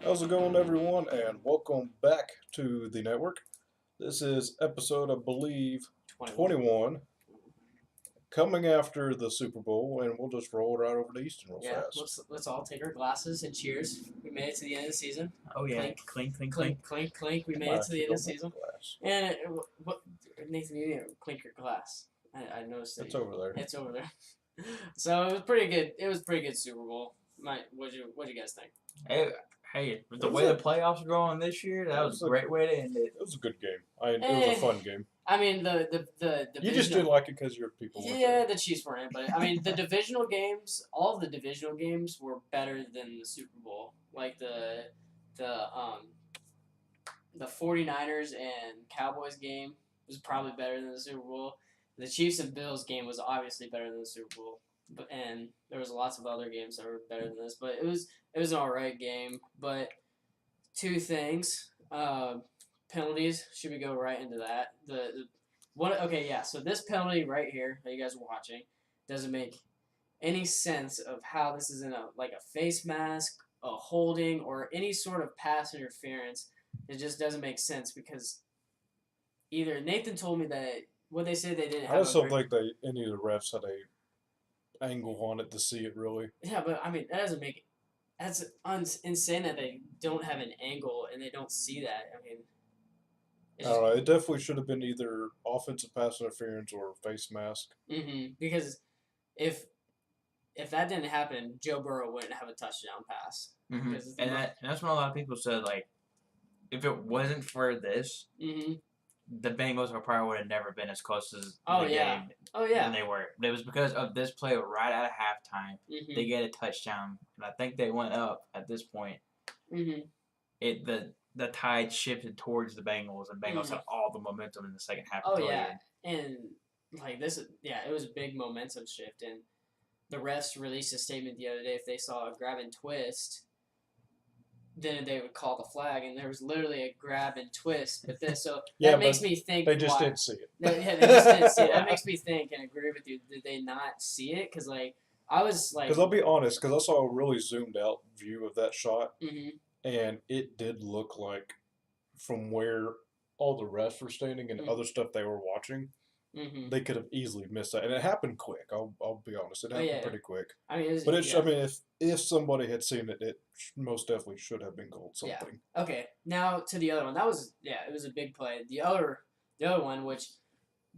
How's it going, everyone? And welcome back to the network. This is episode, I believe, 21. 21, coming after the Super Bowl, and we'll just roll right over to Easton real Yeah, fast. let's all take our glasses and cheers. We made it to the end of the season. Oh yeah, Clink, clink, clink, clink, clink, clink. We made it to the end of the season. And what Nathan, you need to clink your glass. I noticed that It's over there. it's over there. So it was pretty good. It was a pretty good Super Bowl. What'd you guys think? Hey, with the way the playoffs are going this year, that was a great way to end it. It was a good game. It was a fun game. I mean, the You just didn't like it because your people were Yeah, the Chiefs weren't in, but I mean, the divisional games, all of the divisional games were better than the Super Bowl. Like the 49ers and Cowboys game was probably better than the Super Bowl. The Chiefs and Bills game was obviously better than the Super Bowl. And there was lots of other games that were better than this, but it was an alright game. But two things, penalties. Should we go right into that? So this penalty right here that you guys are watching doesn't make any sense of how this is in a face mask, a holding, or any sort of pass interference. It just doesn't make sense because either Nathan told me that what they said they didn't have. I just don't think any of the refs had a angle on it to see it really. Yeah, but I mean that doesn't make it. That's insane that they don't have an angle and they don't see that. I mean, I don't know. It definitely should have been either offensive pass interference or face mask. Because if that didn't happen, Joe Burrow wouldn't have a touchdown pass. And that's what a lot of people said. Like, if it wasn't for this, the Bengals probably would have never been as close as the game. Oh yeah. And they were. It was because of this play right out of halftime. They get a touchdown, and I think they went up at this point. The tide shifted towards the Bengals, and Bengals had all the momentum in the second half. Oh yeah, and it was a big momentum shift, and the refs released a statement the other day. If they saw a grab and twist, then they would call the flag, and there was literally a grab and twist with this. So that makes me think they just didn't see it. They just didn't see it. That makes me think and agree with you. Did they not see it? Because I was like, because I'll be honest, because I saw a really zoomed out view of that shot, and it did look like from where all the refs were standing and other stuff they were watching, they could have easily missed that, and it happened quick. I'll be honest, it happened pretty quick. I mean, if somebody had seen it, it most definitely should have been called something. Yeah. Okay, now to the other one. That was it was a big play. The other one, which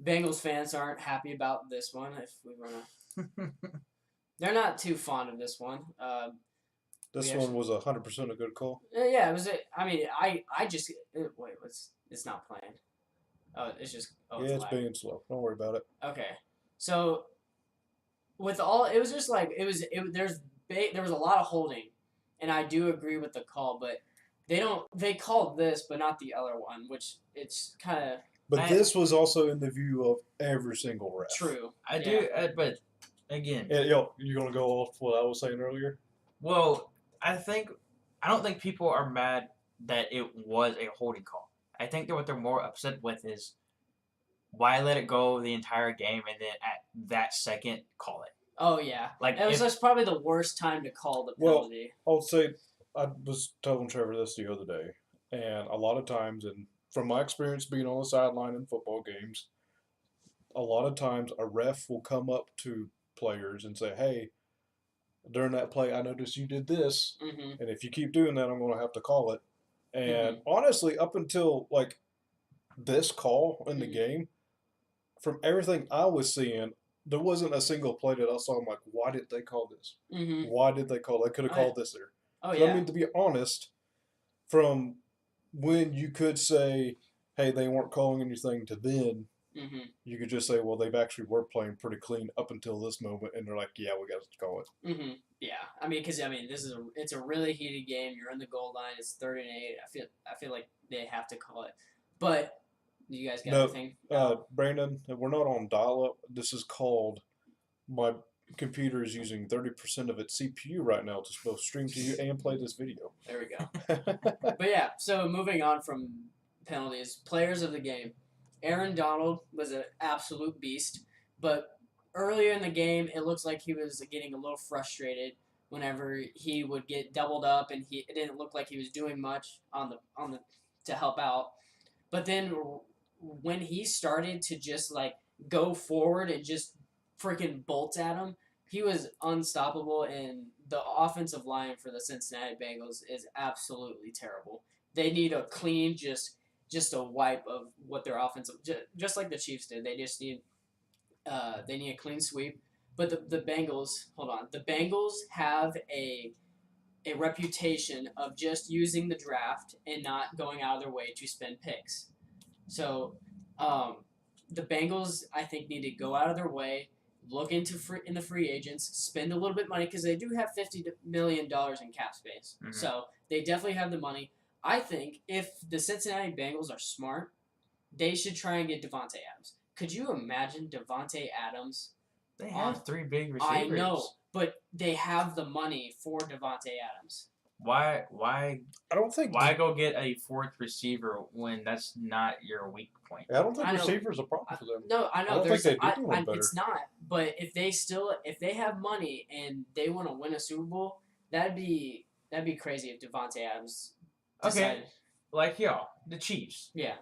Bengals fans aren't happy about this one. If we wanna, they're not too fond of this one. This one was 100% a good call. Yeah, it was. I mean, I just wait. It's not playing. Oh, it's just. Oh, yeah, it's being slow. Don't worry about it. Okay, so with all, it was just like it was. There was a lot of holding, and I do agree with the call, but they called this, but not the other one, which it's kind of. But this was also in the view of every single ref. True. I do, but again. Yeah, you gonna go off what I was saying earlier? Well, I don't think people are mad that it was a holding call. I think that what they're more upset with is why let it go the entire game and then at that second call it. Oh yeah, that's probably the worst time to call the penalty. Well, I'll say I was telling Trevor this the other day, and a lot of times, and from my experience being on the sideline in football games, a lot of times a ref will come up to players and say, "Hey, during that play, I noticed you did this, and if you keep doing that, I'm going to have to call it." And honestly, up until this call in the game, from everything I was seeing, there wasn't a single play that I saw. I'm like, why did they call this? Why did they call? They could have called this there. Oh yeah. I mean, to be honest, from when you could say, "Hey, they weren't calling anything," to then. You could just say, well, they've actually were playing pretty clean up until this moment, and they're like, yeah, we got to call it. Yeah, I mean, because it's a really heated game. You're on the goal line. It's 3rd and 8. I feel like they have to call it. But you guys got anything? Brandon, we're not on dial-up. This is called my computer is using 30% of its CPU right now to both stream to you and play this video. There we go. But yeah, so moving on from penalties, players of the game. Aaron Donald was an absolute beast, but earlier in the game, it looks like he was getting a little frustrated whenever he would get doubled up and it didn't look like he was doing much on the to help out. But then when he started to just like go forward and just freaking bolt at him, he was unstoppable. And the offensive line for the Cincinnati Bengals is absolutely terrible. They need a clean, just a wipe of what their offensive, just like the Chiefs did. They need a clean sweep. But the Bengals, hold on, the Bengals have a reputation of just using the draft and not going out of their way to spend picks. So, the Bengals, I think, need to go out of their way, look into in the free agents, spend a little bit of money because they do have $50 million in cap space. Mhm. So they definitely have the money. I think if the Cincinnati Bengals are smart, they should try and get Devontae Adams. Could you imagine Devontae Adams? They have 3 big receivers. I know, but they have the money for Devontae Adams. Why I don't think. why go get a 4th receiver when that's not your weak point? I don't think I know. receiver's a problem for them. No, I know. I don't think they do anyone better. It's not. But if they have money and they want to win a Super Bowl, that'd be crazy if Devontae Adams decided. Okay, like y'all, the Chiefs. Yeah.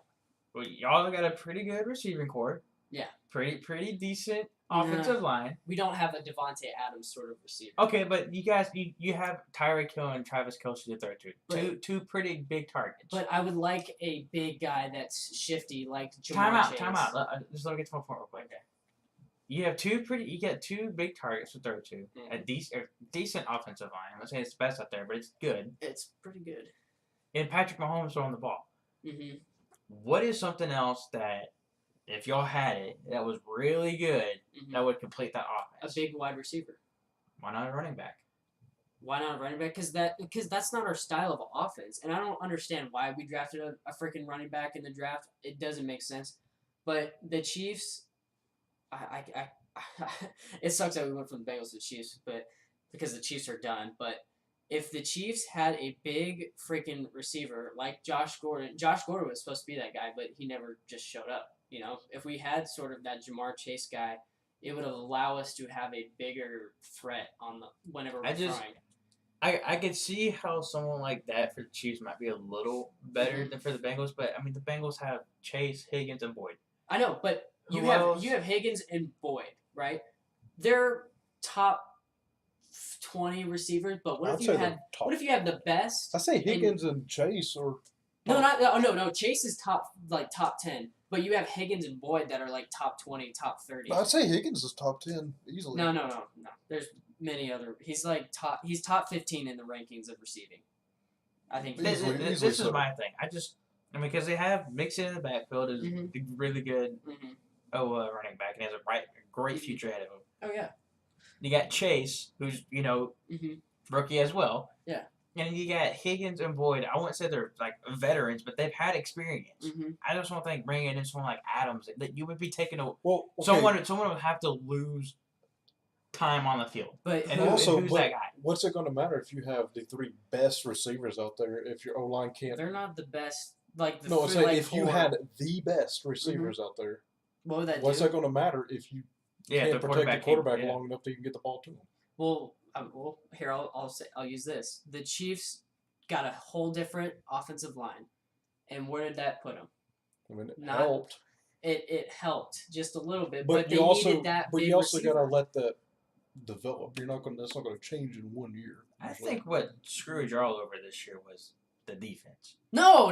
Well, y'all got a pretty good receiving core. Yeah. Pretty decent Nah. offensive line. We don't have a Devontae Adams sort of receiver. Okay, but you guys, you have Tyreek Hill and Travis Kelce to throw to. Right. Two pretty big targets. But I would like a big guy that's shifty like Jamar Chase. Time out. Just let me get to my point real quick. Okay. You get 2 big targets to throw to. Mhm. A decent offensive line. I'm not saying it's the best out there, but it's good. It's pretty good. And Patrick Mahomes throwing the ball. Mm-hmm. What is something else that, if y'all had it, that was really good, Mm-hmm. that would complete that A offense? big wide receiver. Why not a running back? Why not a running back? Because that's not our style of offense, and I don't understand why we drafted a freaking running back in the draft. It doesn't make sense. But the Chiefs, it sucks that we went from the Bengals to the Chiefs, but because the Chiefs are done. But if the Chiefs had a big freaking receiver like Josh Gordon was supposed to be that guy, but he never just showed up. You know, if we had sort of that Jamar Chase guy, it would allow us to have a bigger threat on whenever we're trying. I could see how someone like that for the Chiefs might be a little better than for the Bengals, but I mean the Bengals have Chase, Higgins, and Boyd. I know, but you Who else? have Higgins and Boyd, right? They're top 20 receivers, but what I'd if say you they're had top. what if you have the best? I say Higgins and Chase or. No. Chase is top 10, but you have Higgins and Boyd that are like top 20, top 30. I'd say Higgins is top 10 easily. No. There's many other. He's top 15 in the rankings of receiving. I think. This Easily is so. my thing. Because they have Mixon in the backfield is Mhm. a really good Mhm. running back and has a great future ahead of him. Oh yeah. You got Chase, who's Mhm. rookie as well. Yeah. And you got Higgins and Boyd. I wouldn't say they're like veterans, but they've had experience. Mhm. I just don't think bringing in someone like Adams that you would be taking a Well, okay. someone would have to lose time on the field. But And also, who's but that guy? what's it going to matter if you have the 3 best receivers out there if your O line can't? they're not the best. Like the No, I'm three, saying like if you four. had the best receivers out there, What would that what's do? that going to matter if you Yeah, can't the protect the quarterback yeah. long enough that you can get the ball to him? Well, here I'll use this. The Chiefs got a whole different offensive line, and where did that put them? I mean, it Not- helped. It helped just a little bit, But they you also, needed that but big you also got to receiver. let that develop. You're not going. That's not going to change in 1 year. I think what screwed y'all over this year was the defense. No.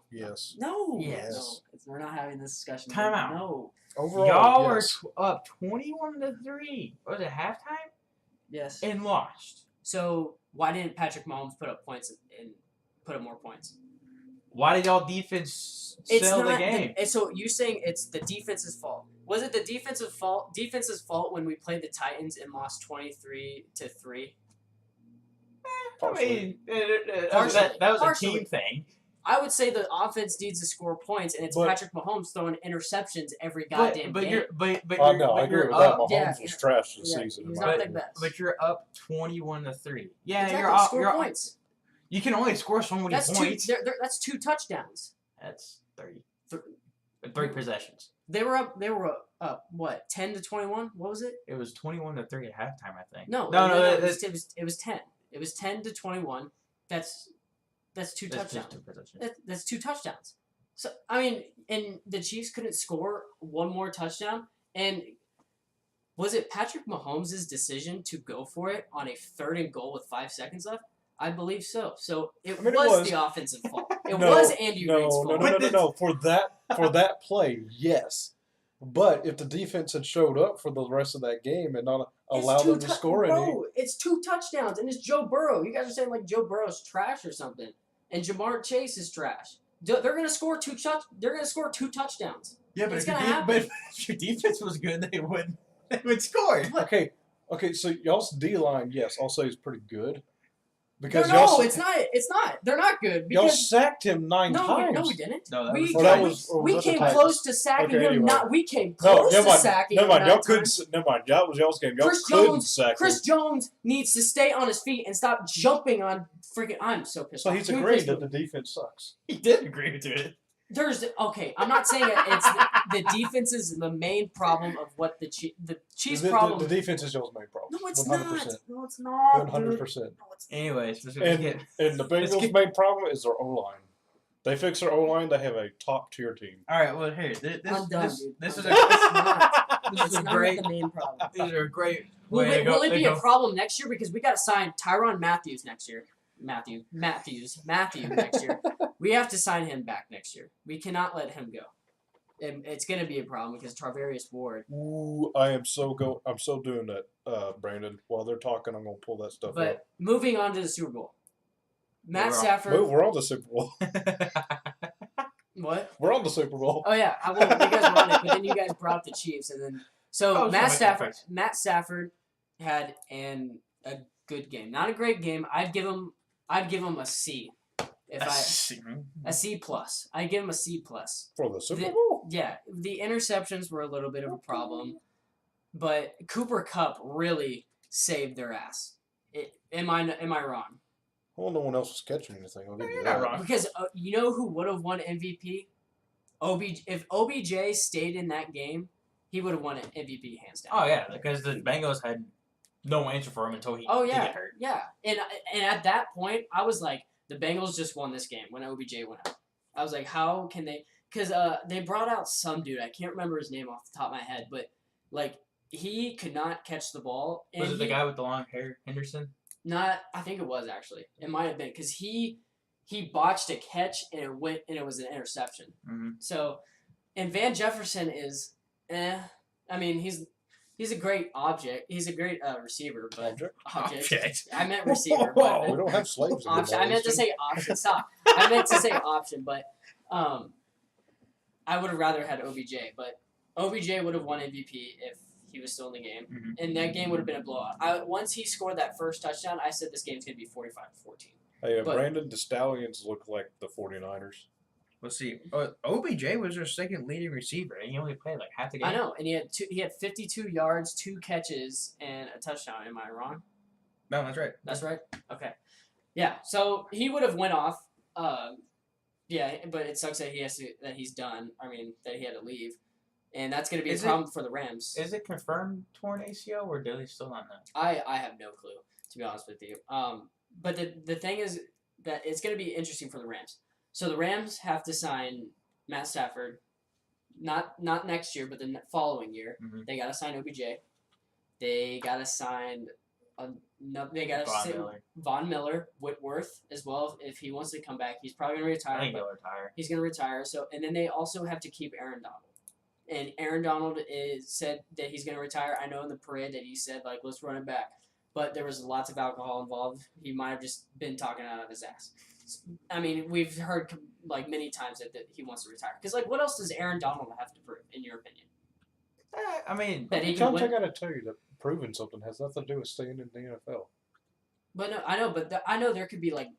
Yes. No. Yes. No. We're not having this discussion. Time out. No. Overall, Y'all yes. were up 21-3. Was it halftime? Yes. And lost. So why didn't Patrick Mahomes put up points and put up more points? Why did y'all defense It's sell not the game? so you saying it's the defense's fault? Was it the defense's fault when we played the Titans and lost 23-3? I mean, Partially. that was Partially. a team thing. I would say the offense needs to score points, and it's But- Patrick Mahomes throwing interceptions every goddamn But game. you're No, I agree you're with that. up. Mahomes Yeah, was trash this yeah, season. he's in not my the opinion. best. But you're up 21-3. Yeah, Exactly, you're up. score You're points. You can only score so many That's points. that's 2 touchdowns. That's 30. Th- 3 possessions. They were up what 10-21? What was it? It was 21-3 at halftime, I think. No, No. it was 10. It was 10-21. That's two touchdowns. That's two touchdowns. So I mean, and the Chiefs couldn't score one more touchdown. And was it Patrick Mahomes' decision to go for it on a 3rd and goal with 5 seconds left? I believe so. So it was the offensive fault. It was Andy Reid's fault. No. For that play, yes. But if the defense had showed up for the rest of that game and not allowed them to score any, it's 2 touchdowns, and it's Joe Burrow. You guys are saying like Joe Burrow's trash or something, and Jamar Chase is trash. They're gonna score 2 touchdowns. Yeah, but it's gonna happen. If your defense was good, they would score. Okay. So y'all's D line, yes, I'll say is pretty good. Because it's not. They're not good. Y'all sacked him 9 times. No, we didn't. No, we came close to sacking him. We came close to sacking him. Never mind. Y'all couldn't. Never mind. That was y'all's game. Y'all couldn't sack him. Chris Jones needs to stay on his feet and stop jumping on freaking. I'm so pissed off. So he's agreed that the defense sucks. He did agree to it. I'm not saying it's the defense is the main problem of what the Chiefs' problem. The defense is y'all's main problem. No, it's 100%. not. No, it's not. 100%. Anyways, and the Bengals' main problem is their O-line. They fix their O-line, they have a top-tier team. All right, well, here, this is a great. The main problem. These are great. Will it be a problem next year because we got to sign Tyrann Mathieu next year? Matthew next year. We have to sign him back next year. We cannot let him go. It's going to be a problem because Tarvarius Ward. Ooh, I'm so doing that, Brandon. While they're talking, I'm going to pull that stuff up. But moving on to the Super Bowl. Matt Stafford. We're on the Super Bowl. What? We're on the Super Bowl. Oh, yeah. You guys were on it, but then you guys brought up the Chiefs. And then, Matt Stafford had a good game. Not a great game. I'd give him a C. A C plus. I'd give him a C plus. For the Super Bowl? Yeah. The interceptions were a little bit of a problem. But Cooper Kupp really saved their ass. Am I wrong? Well, no one else was catching anything. I'll give you not that. wrong. Because you know who would have won MVP? If OBJ stayed in that game, he would have won MVP hands down. Oh yeah, because the Bengals had no answer for him until he did get hurt. Yeah, and at that point, I was like, the Bengals just won this game when OBJ went out. I was like, how can they? Because they brought out some dude. I can't remember his name off the top of my head, but like he could not catch the ball. And was it the guy with the long hair, Henderson? I think it was actually. It might have been because he botched a catch and it was an interception. Mm-hmm. So, and Van Jefferson is, I mean, he's a great object. He's a great receiver, but object. I meant receiver. But we don't have slaves. Option. I meant to say option. Stop. I meant to say option, but I would have rather had OBJ, but OBJ would have won MVP if he was still in the game, and that game would have been a blowout. Once he scored that first touchdown, I said this game's going to be 45-14. Hey, Brandon, the Stallions look like the 49ers. Let's see. OBJ was their second leading receiver, and he only played like half the game. I know, and he had 52 yards, 2 catches, and a touchdown. Am I wrong? No, that's right. That's right? Okay. Yeah, so he would have went off. Yeah, but it sucks that he's done. I mean, that he had to leave. And that's going to be a problem for the Rams. Is it confirmed torn ACL, or do they still not know? I have no clue, to be honest with you. But the thing is that it's going to be interesting for the Rams. So the Rams have to sign Matt Stafford, not next year, but the following year. Mm-hmm. They got to sign OBJ. They got to sign Von Miller, Whitworth as well. If he wants to come back, he's probably going to retire. I think he'll retire. He's going to retire. So, and then they also have to keep Aaron Donald. And Aaron Donald said that he's going to retire. I know in the parade that he said, like, let's run it back. But there was lots of alcohol involved. He might have just been talking out of his ass. I mean, we've heard, like, many times that he wants to retire. Because, like, what else does Aaron Donald have to prove, in your opinion? I mean, that he can win? I got to tell you that proving something has nothing to do with staying in the NFL. But no, I know, I know there could be, like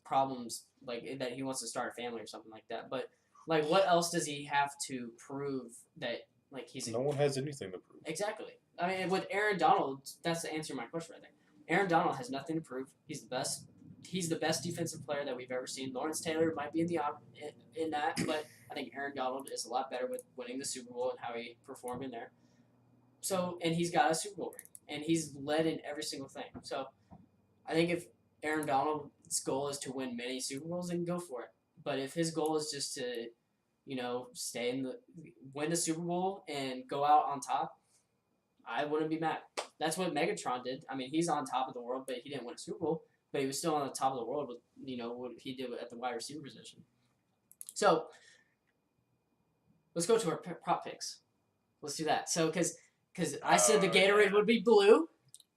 problems, like, that he wants to start a family or something like that. But, like, what else does he have to prove that, like, he's... No one has anything to prove. Exactly. I mean, with Aaron Donald, that's the answer to my question right there. Aaron Donald has nothing to prove. He's the best he's the best defensive player that we've ever seen. Lawrence Taylor might be in that, but I think Aaron Donald is a lot better with winning the Super Bowl and how he performed in there. So, and he's got a Super Bowl ring, and he's led in every single thing. So, I think if Aaron Donald's goal is to win many Super Bowls, then go for it. But if his goal is just to, win the Super Bowl and go out on top, I wouldn't be mad. That's what Megatron did. I mean, he's on top of the world, but he didn't win a Super Bowl. But he was still on the top of the world with, what he did at the wide receiver position. So, let's go to our prop picks. Let's do that. So, because I said the Gatorade would be blue,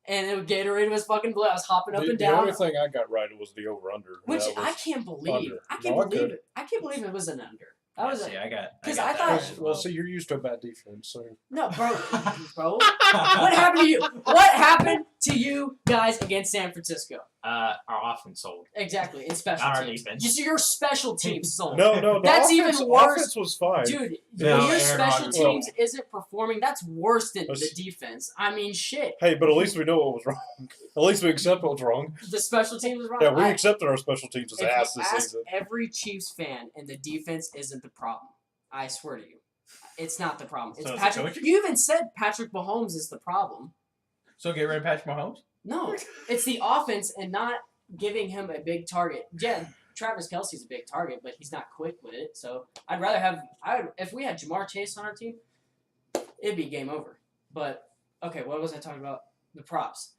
and the Gatorade was fucking blue. I was hopping up and down. The only thing I got right was the over-under. Which I can't believe. Under. I can't believe it. I can't believe it was an under. I got because I I thought. Well, see, you're used to a bad defense, so. No, bro. What happened to you? What happened to you guys against San Francisco? Our offense sold. Exactly, in special Not our teams. defense. Just your special teams sold. No. That's even worse. Offense was fine. Dude, No, when your Aaron special Rodgers- teams isn't performing, that's worse than Let's- the defense. I mean, shit. Hey, but at least we know what was wrong. At least we accept what was wrong. The special teams is wrong. Yeah, we accepted our special teams as If ass you this ask season. every Chiefs fan, and the defense isn't the problem. I swear to you. It's not the problem. It's So it's Patrick. coaching? You even said Patrick Mahomes is the problem. So get rid of Patrick Mahomes? No, it's the offense and not giving him a big target. Yeah, Travis Kelce's a big target, but he's not quick with it. So I'd rather have. If we had Jamar Chase on our team, it'd be game over. But okay, what was I talking about? The props.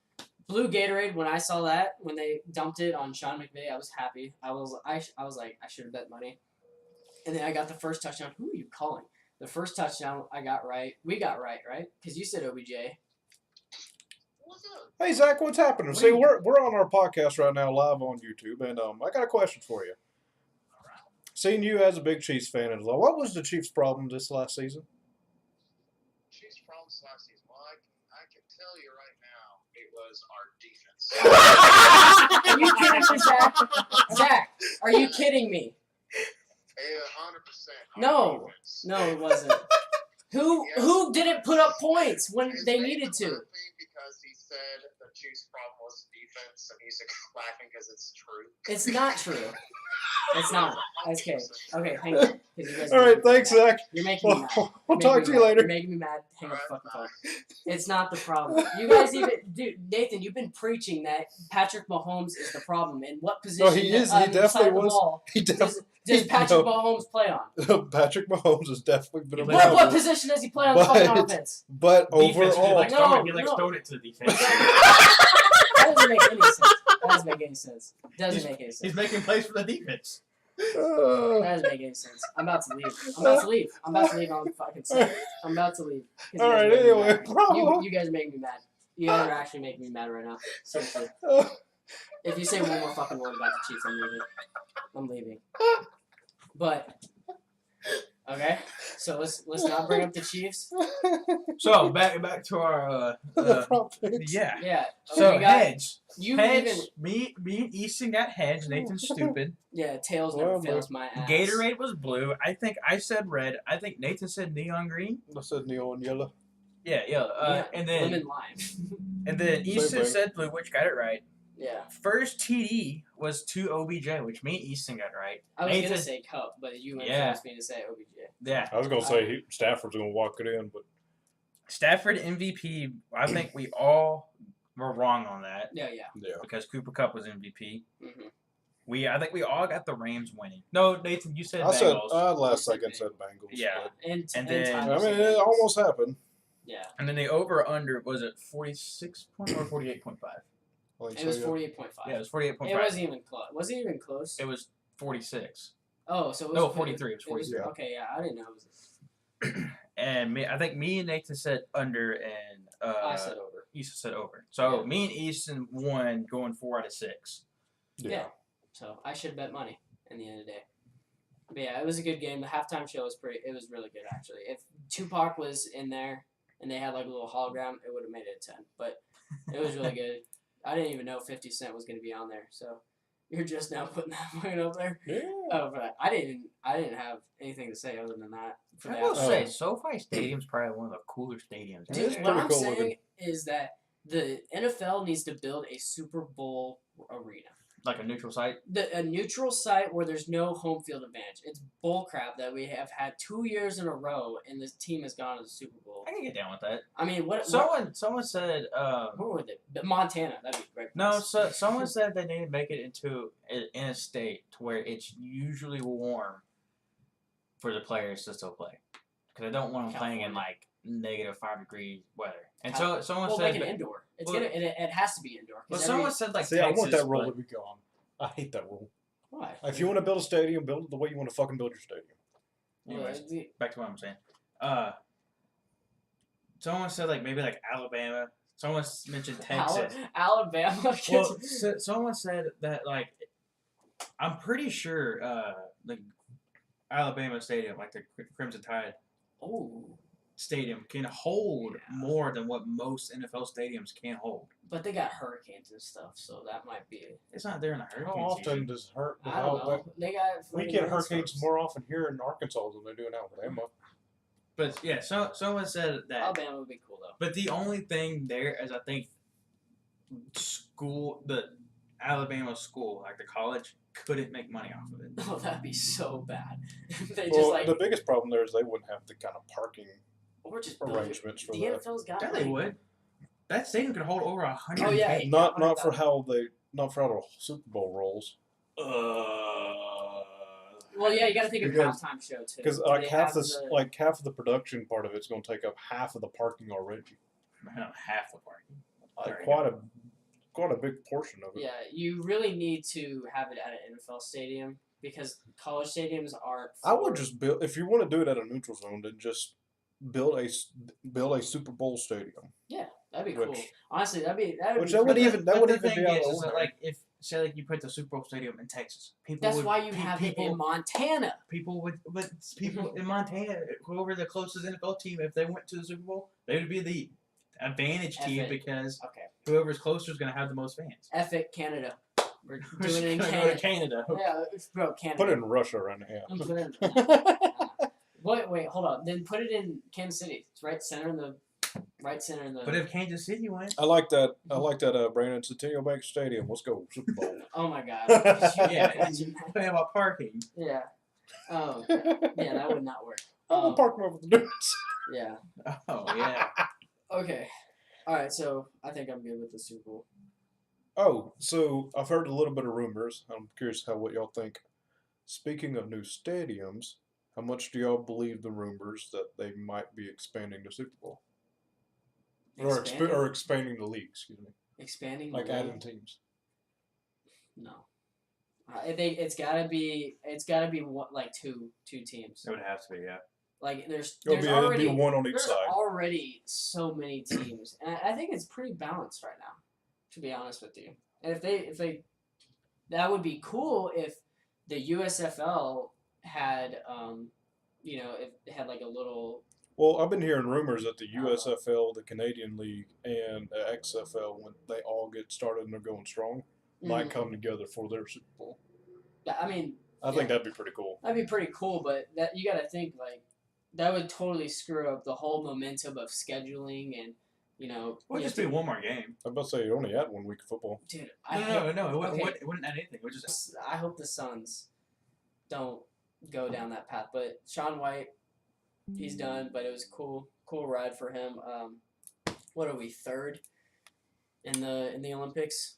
Blue Gatorade. When I saw that, when they dumped it on Sean McVay, I was happy. I was like, I should have bet money. And then I got the first touchdown. Who are you calling? The first touchdown I got right. We got right? Because you said OBJ. What's up? Hey, Zach, what's happening? See, we're on our podcast right now, live on YouTube, and I got a question for you. Seeing you as a big Chiefs fan, and what was the Chiefs' problem this last season? Chiefs' problems last season. Well, I can tell you right now, it was our defense. Are you kidding me, Zach? Zach, are you kidding me? 100%. No. No, it wasn't. Who didn't put up points when they needed to? Because he said the Chiefs' problem was defense, and he's laughing because it's true. It's not true. It's not. Okay. Okay, hang on. 'Cause you guys are All right, making me thanks, mad. Zach. You're making me mad. We'll You're talk making to me you mad. later. You're making me mad. Hang up the fucking phone. It's not the problem. You guys dude, Nathan, you've been preaching that Patrick Mahomes is the problem. And what position? No, he is. He side definitely of the was. ball He definitely. does Patrick No. Mahomes play on? Patrick Mahomes has definitely been a What problem. What position does he play on the fucking But- offense? But Defense, overall, he likes No. throwing it to the defense. That doesn't make any sense. That doesn't make any sense. Doesn't make any He's sense. making plays for the defense. That doesn't make any sense. I'm about to leave. I'm about to leave on the fucking set. I'm about to leave. 'Cause you all guys right. are making me Anyway, mad. You guys are making me mad. You guys are actually making me mad right now. Seriously. If you say one more fucking word about the Chiefs, I'm leaving. I'm leaving. But okay, so let's not bring up the Chiefs. So back to our prop picks. yeah. Yeah. So we got- hedge. You Hedge. even Me and Easton got hedge. Nathan's stupid. yeah. Tails never Well, fails my ass. Gatorade was blue. I think I said red. I think Nathan said neon green. I said neon yellow. Yeah. Yeah, And then lemon lime. Easton thing. said blue, which got it right. Yeah. First TD was to OBJ, which me and Easton got right. I was Nathan- gonna say Cup, but you Yeah. influenced me to say OBJ. Yeah. I was gonna say Stafford's gonna walk it in, but Stafford MVP. I think we all were wrong on that Yeah. yeah. because Cooper Kupp was MVP. Mm-hmm. I think we all got the Rams winning. No, Nathan, you said I said Bengals. last second said Bengals. Yeah. And then- Tyler But, I mean, said it Bengals. almost happened. Yeah. And then the over under was at 46 point or 48.5. I think It was so, yeah. 48.5. Yeah, it was 48.5. It wasn't even close. Was it even close? It was 46. Oh, so it was No, 43. It was 43. Yeah. Okay, yeah, I didn't know it was. And I think me and Nathan said under, and I said over. Easton said over. So Yeah. me and Easton won going 4 out of 6. Yeah. So I should bet money in the end of the day. But yeah, it was a good game. The halftime show was it was really good actually. If Tupac was in there and they had like a little hologram, it would have made it a 10. But it was really good. I didn't even know 50 Cent was gonna be on there, so you're just now putting that point up there. Yeah. Oh, but I didn't have anything to say other than that. For I that. will say, Oh. SoFi Stadium's probably one of the cooler stadiums. It Dude, is in what pretty I'm cool saying looking. is that the NFL needs to build a Super Bowl arena. Like a neutral site. A neutral site where there's no home field advantage. It's bullcrap that we have had 2 years in a row, and this team has gone to the Super Bowl. I can get down with that. I mean, Someone said. Where were they? Montana. That'd be a great. No, place. someone said they need to make it in a state to where it's usually warm for the players to still play, because I don't want them playing in like -5-degree weather. And so someone said, make it indoor. It has to be indoor. But someone said like See, Texas, I want that rule but- to be gone. I hate that rule. Why? If you want to build a stadium, build it the way you want to fucking build your stadium. Anyways, back to what I'm saying. Someone said like maybe like Alabama. Someone mentioned Texas. Alabama. Well, someone said that like I'm pretty sure the Alabama Stadium, like the Crimson Tide Stadium, can hold more than what most NFL stadiums can hold. But they got hurricanes and stuff, so that might be. It's not there in the How hurricane often season. does hurt? I don't know. They got. We get hurricanes more often here in Arkansas than they do in Alabama. But yeah, someone said that. Alabama would be cool though. But the only thing there is I think the Alabama school, like the college, couldn't make money off of it. Oh, that'd be so bad. They Well, just like. the biggest problem there is they wouldn't have the kind of parking Or just arrangements for the that. NFL's got. Yeah, they would. That stadium could hold over 100. Oh, yeah. Not Yeah, for how the Super Bowl rolls. Well, yeah, you got to think of Because- halftime show too. Because Do like they half have half of the production part of it's going to take up half of the parking already. Half the parking. Like There quite a big portion of it. Yeah, you really need to have it at an NFL stadium because college stadiums aren't. I would just build if you want to do it at a neutral zone, then just build a Super Bowl stadium. That'd be which- cool. Honestly, that would. Which be that would really- even that But would the even thing be out is, of is that, order. like if say like you put the Super Bowl stadium in Texas, people That's would, why you have it in Montana. people in Montana, whoever the closest NFL team, if they went to the Super Bowl, they would be the advantage F team it. because Okay. whoever's closer is going to have the most fans. F it, Canada. We're We're doing it in gonna Canada. go to Canada. Yeah, bro, Canada. Put it in Russia right now. Put it in- Wait, hold on. Then put it in Kansas City. It's right center in the. But if Kansas City went, I like that. Brandon Centennial Bank Stadium. Let's go Super Bowl. Oh my God. Could you yeah, imagine that? talking about parking. Yeah. Oh. Yeah, that would not work. I'm parking over the dudes. Yeah. Oh yeah. Okay. All right. So I think I'm good with the Super Bowl. Oh, so I've heard a little bit of rumors. I'm curious what y'all think. Speaking of new stadiums, how much do y'all believe the rumors that they might be expanding the Super Bowl? Or expanding the league, excuse me. Expanding. Like the league? adding teams. No. It's gotta be like two teams. It would have to be, yeah. Like there's It'd already be one on each there's side. already so many teams, and I think it's pretty balanced right now. To be honest with you, and if they that would be cool if the USFL had if it had like a little. Well, I've been hearing rumors that the USFL, the Canadian League, and the XFL, when they all get started and they're going strong, might come together for their Super Bowl. I mean, I think that'd be pretty cool. that'd be pretty cool, but that you got to think like that would totally screw up the whole momentum of scheduling and Would just be one more game. I'm about to say you only had 1 week of football. Dude, No, it okay. wouldn't add anything. It would just I hope the Suns don't go down that path. But Sean White, he's done. But it was cool ride for him. What are we, third in the Olympics?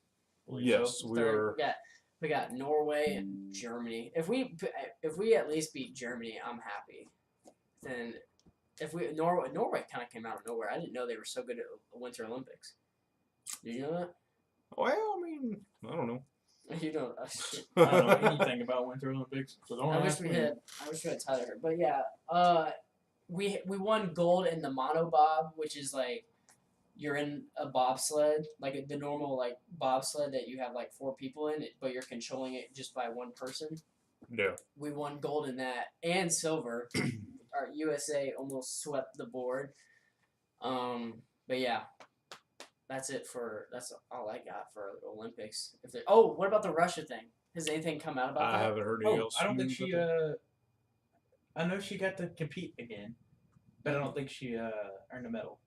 Yes, we Third. are. We got Norway and Germany. If we at least beat Germany, I'm happy. Then if we Norway kind of came out of nowhere. I didn't know they were so good at Winter Olympics. Did you know that? Well, I mean, I don't know. You don't. I don't know anything about Winter Olympics. So don't I wish ask we me. had Tyler here. But yeah, we won gold in the monobob, which is like you're in a bobsled, like the normal like bobsled that you have like 4 people in it, but you're controlling it just by one person. Yeah. We won gold in that and silver. Our USA almost swept the board. But yeah, that's all I got for Olympics. What about the Russia thing? Has anything come out about that? I haven't heard anything else. I don't think news she. about that. I know she got to compete again, but I don't think she earned a medal.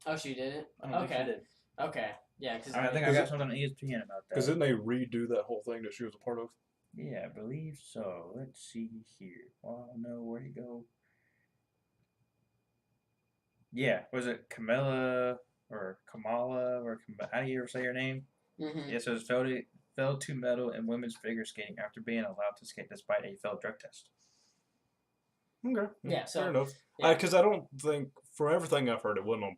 Oh, she didn't? I don't think Okay. she did. Okay. Yeah, because I think I got something on ESPN about that. Because didn't they redo that whole thing that she was a part of? Yeah, I believe so. Let's see here. Well, no, where'd he go? Yeah, was it Camilla or Kamala or how do you ever say your name? Mm-hmm. Yes, it was failed to medal in women's figure skating after being allowed to skate despite a failed drug test. Okay. Yeah, so- fair enough. yeah. Because I don't think, for everything I've heard, it wasn't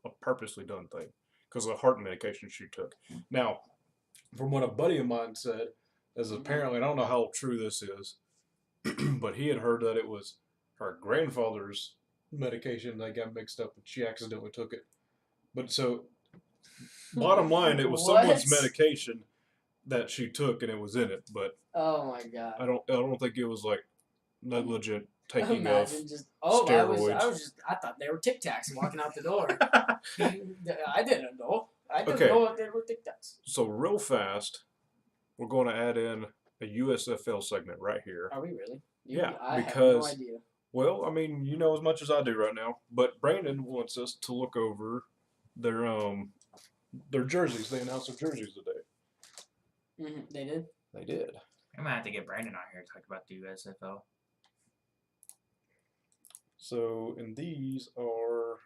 a purposely done thing. Because of the heart medication she took. Now, from what a buddy of mine said, is apparently, and I don't know how true this is, but he had heard that it was her grandfather's medication that got mixed up and she accidentally took it. But so, bottom line, it was What? someone's medication that she took and it was in it. But Oh my god. I don't think it was like negligent taking Imagine of just steroids. I thought they were Tic Tacs walking out the door. I didn't know. I didn't Okay. know what they were Tic Tacs. So real fast, we're going to add in a USFL segment right here. Are we really? Yeah, I have because- no idea. Well, I mean, you know as much as I do right now, but Brandon wants us to look over their jerseys. They announced their jerseys today. Mm-hmm. They did. They did. I'm gonna have to get Brandon out here to talk about the USFL. So, and these are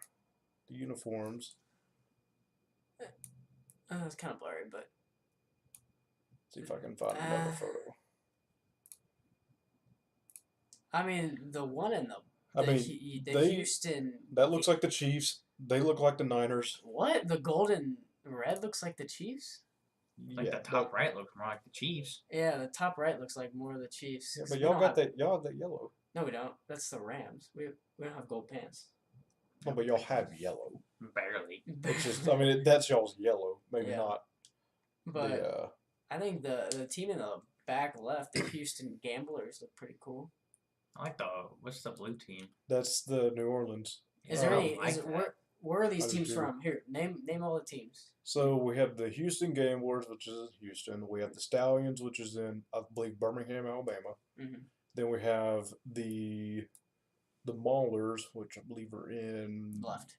the uniforms. It's kind of blurry, but See if I can find another photo. I mean the one in I mean, the they- Houston. That looks like the Chiefs. They look like the Niners. What? The golden red looks like the Chiefs? Like yeah, the top right looks more like the Chiefs. Yeah, the top right looks like more of the Chiefs. Yeah, 'Cause but we y'all don't got have- that. Y'all have that yellow. No, we don't. That's the Rams. We don't have gold pants. Oh, but y'all have yellow. Barely. It's just, I mean, that's y'all's yellow. Maybe Yeah. not. But the, I think the team in the back left, the Houston Gamblers, look pretty cool. I like what's the blue team? that's the New Orleans. Is there I any? don't like that. Where are these I do teams too. from? Here, name all the teams. So we have the Houston Gamblers, which is in Houston. We have the Stallions, which is in, I believe, Birmingham, Alabama. Mm-hmm. Then we have the Maulers, which I believe are in Left.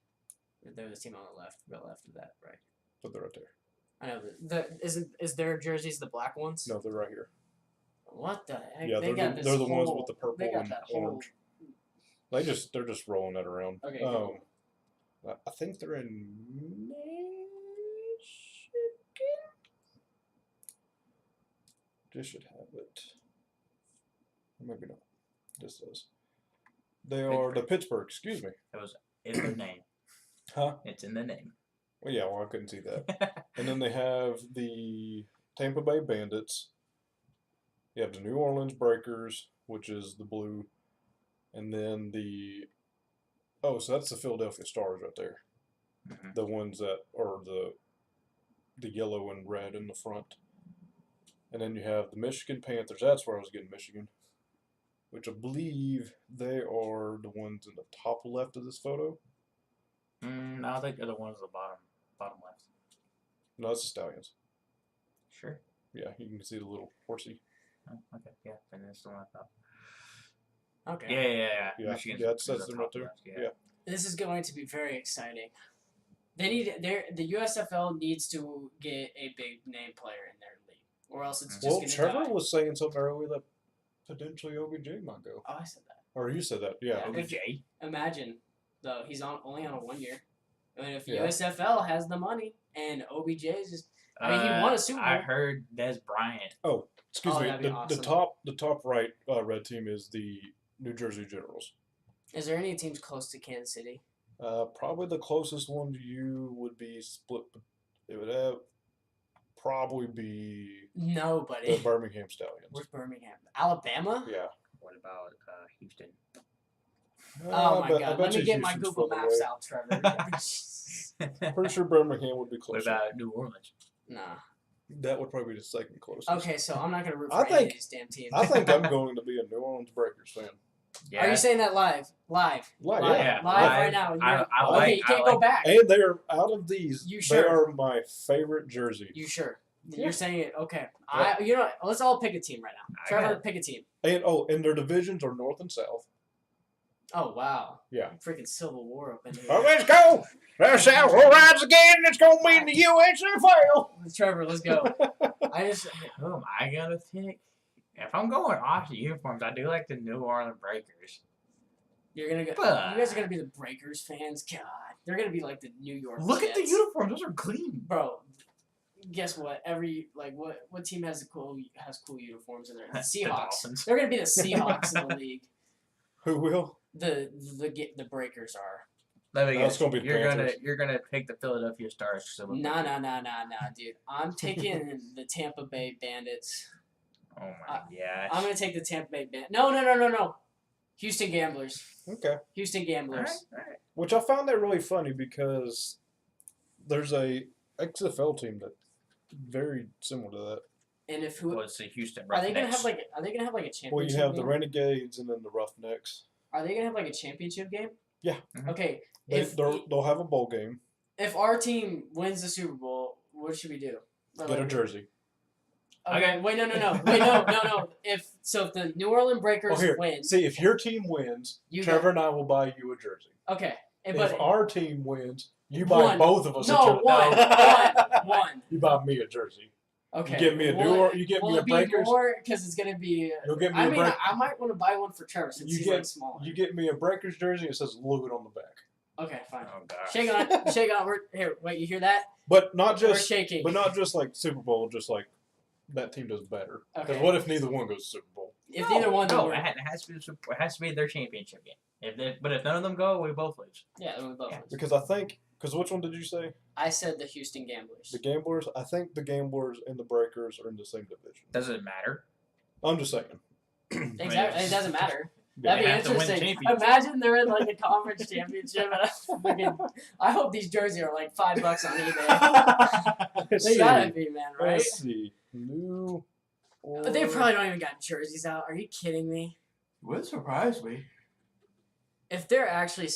They're the team on the left, real left of that, right? But they're right there. I know. Is their jerseys the black ones? No, they're right here. What the heck? Yeah, they got this they're the ones whole- with the purple They got and that whole. orange. They're just rolling that around. Okay. Cool. I think they're in Michigan. This should have it. Or maybe not. This does. They are the Pittsburgh. Excuse me. It was in the name. Huh? It's in the name. Well, yeah. Well, I couldn't see that. And then they have the Tampa Bay Bandits. You have the New Orleans Breakers, which is the blue, and then so that's the Philadelphia Stars right there. Mhm. The ones that are the yellow and red in the front. And then you have the Michigan Panthers. That's where I was getting Michigan, which I believe they are the ones in the top left of this photo. No, I think they're the ones at the bottom left. No, that's the Stallions. Sure. Yeah, you can see the little horsey. Oh, okay. Yeah, and it's the one I thought. Okay. Yeah, Michigan's yeah, it says the them right top there. left, Yeah. This is going to be very exciting. The USFL needs to get a big name player in their league, or else it's just Well, going to Trevor die. was saying something earlier that potentially OBJ might go. Oh, I said that. Or you said that, yeah. Yeah. OBJ. Imagine, though, he's only on a 1 year. I mean, if Yeah. USFL has the money and OBJ is just, I mean, he won a Super I Bowl. heard Des Bryant. Excuse Oh, me. that'd be The awesome. top right red team is the New Jersey Generals. Is there any teams close to Kansas City? Probably the closest one to you would be split. It would have probably be Nobody. the Birmingham Stallions. Where's Birmingham? Alabama? Yeah. What about Houston? Oh my I God! bet Let me you get my Houston's Google further Maps away. out, Trevor. Pretty sure Birmingham would be What closer. about New Orleans? Nah. That would probably be the second closest. Okay, so I'm not gonna root for I any think- of these damn teams. I think I'm going to be a New Orleans Breakers fan. Yeah. Are you saying that live? Live, Yeah, live live. right now. I Okay, like- you I can't like- go back. And they are out of these. You They sure? are my favorite jersey. You sure? Yeah. You're saying it? Okay. Yeah. You know what? Let's all pick a team right now. I Trevor, got- pick a team. And their divisions are North and South. Oh wow. Yeah. Freaking Civil War up in here. Oh, let's go. The South will rise again. It's gonna be in the USFL. Trevor, let's go. I just Who am I gonna pick? If I'm going off the uniforms, I do like the New Orleans Breakers. you're gonna go. But- You guys are gonna be the Breakers fans. God, they're gonna be like the New York. Look at the Jets. uniforms; those are clean. Bro. Guess what? What team has cool uniforms in there? The Seahawks. Dolphins. They're gonna be the Seahawks in the league. Who will? The Breakers are. Let me No, it's guess. gonna be Panthers. You're gonna pick the Philadelphia Stars. So Nah, dude. I'm taking the Tampa Bay Bandits. Oh my gosh. I'm gonna take the Tampa Bay Bandits. No. Houston Gamblers. Okay. Houston All Gamblers. right. Which I found that really funny because there's a XFL team that's very similar to that. And if who Well, it's the Houston are they gonna Roughnecks. have like a championship? Well, you have the game? Renegades and then the Roughnecks. Are they gonna have like a championship game? Yeah. Mhm. Okay. They'll have a bowl game. If our team wins the Super Bowl, what should we do? Get a jersey. Okay. Wait, no. Wait, no. If the New Orleans Breakers Oh, here. win, See, if your team wins, You Trevor and I will buy you a jersey. okay. If But our team wins, you buy One. both of us a no, jersey. one. You buy me a jersey. Okay. You get me a you get will me a it be Breakers. more because it's gonna be. You'll get me I a mean, break. I might want to buy one for Trevor since You he's get- like smaller. You get me a Breakers jersey. It says Louis on the back. Okay, fine. Oh gosh. Shake on, shake on. Here, wait. You hear that? But not We're just, shaking. but not just like Super Bowl. Just like that team does better. Because Okay. what if neither one goes to Super Bowl? If neither one, No, then it has to be. It has to be their championship game. But if none of them go, we both lose. yeah, then we both. Yeah. lose. Because I think. Because which one did you say? I said the Houston Gamblers. The Gamblers. I think the Gamblers and the Breakers are in the same division. Does it matter? I'm just saying. Exactly. It doesn't matter. Yeah. That'd be They have to win the interesting. championship. Imagine they're in like a conference championship. And I hope these jerseys are like $5 on eBay. Let's They see. gotta be, man, right? Let's see. New. But they probably don't even got jerseys out. Are you kidding me? Would surprise me. If they're actually,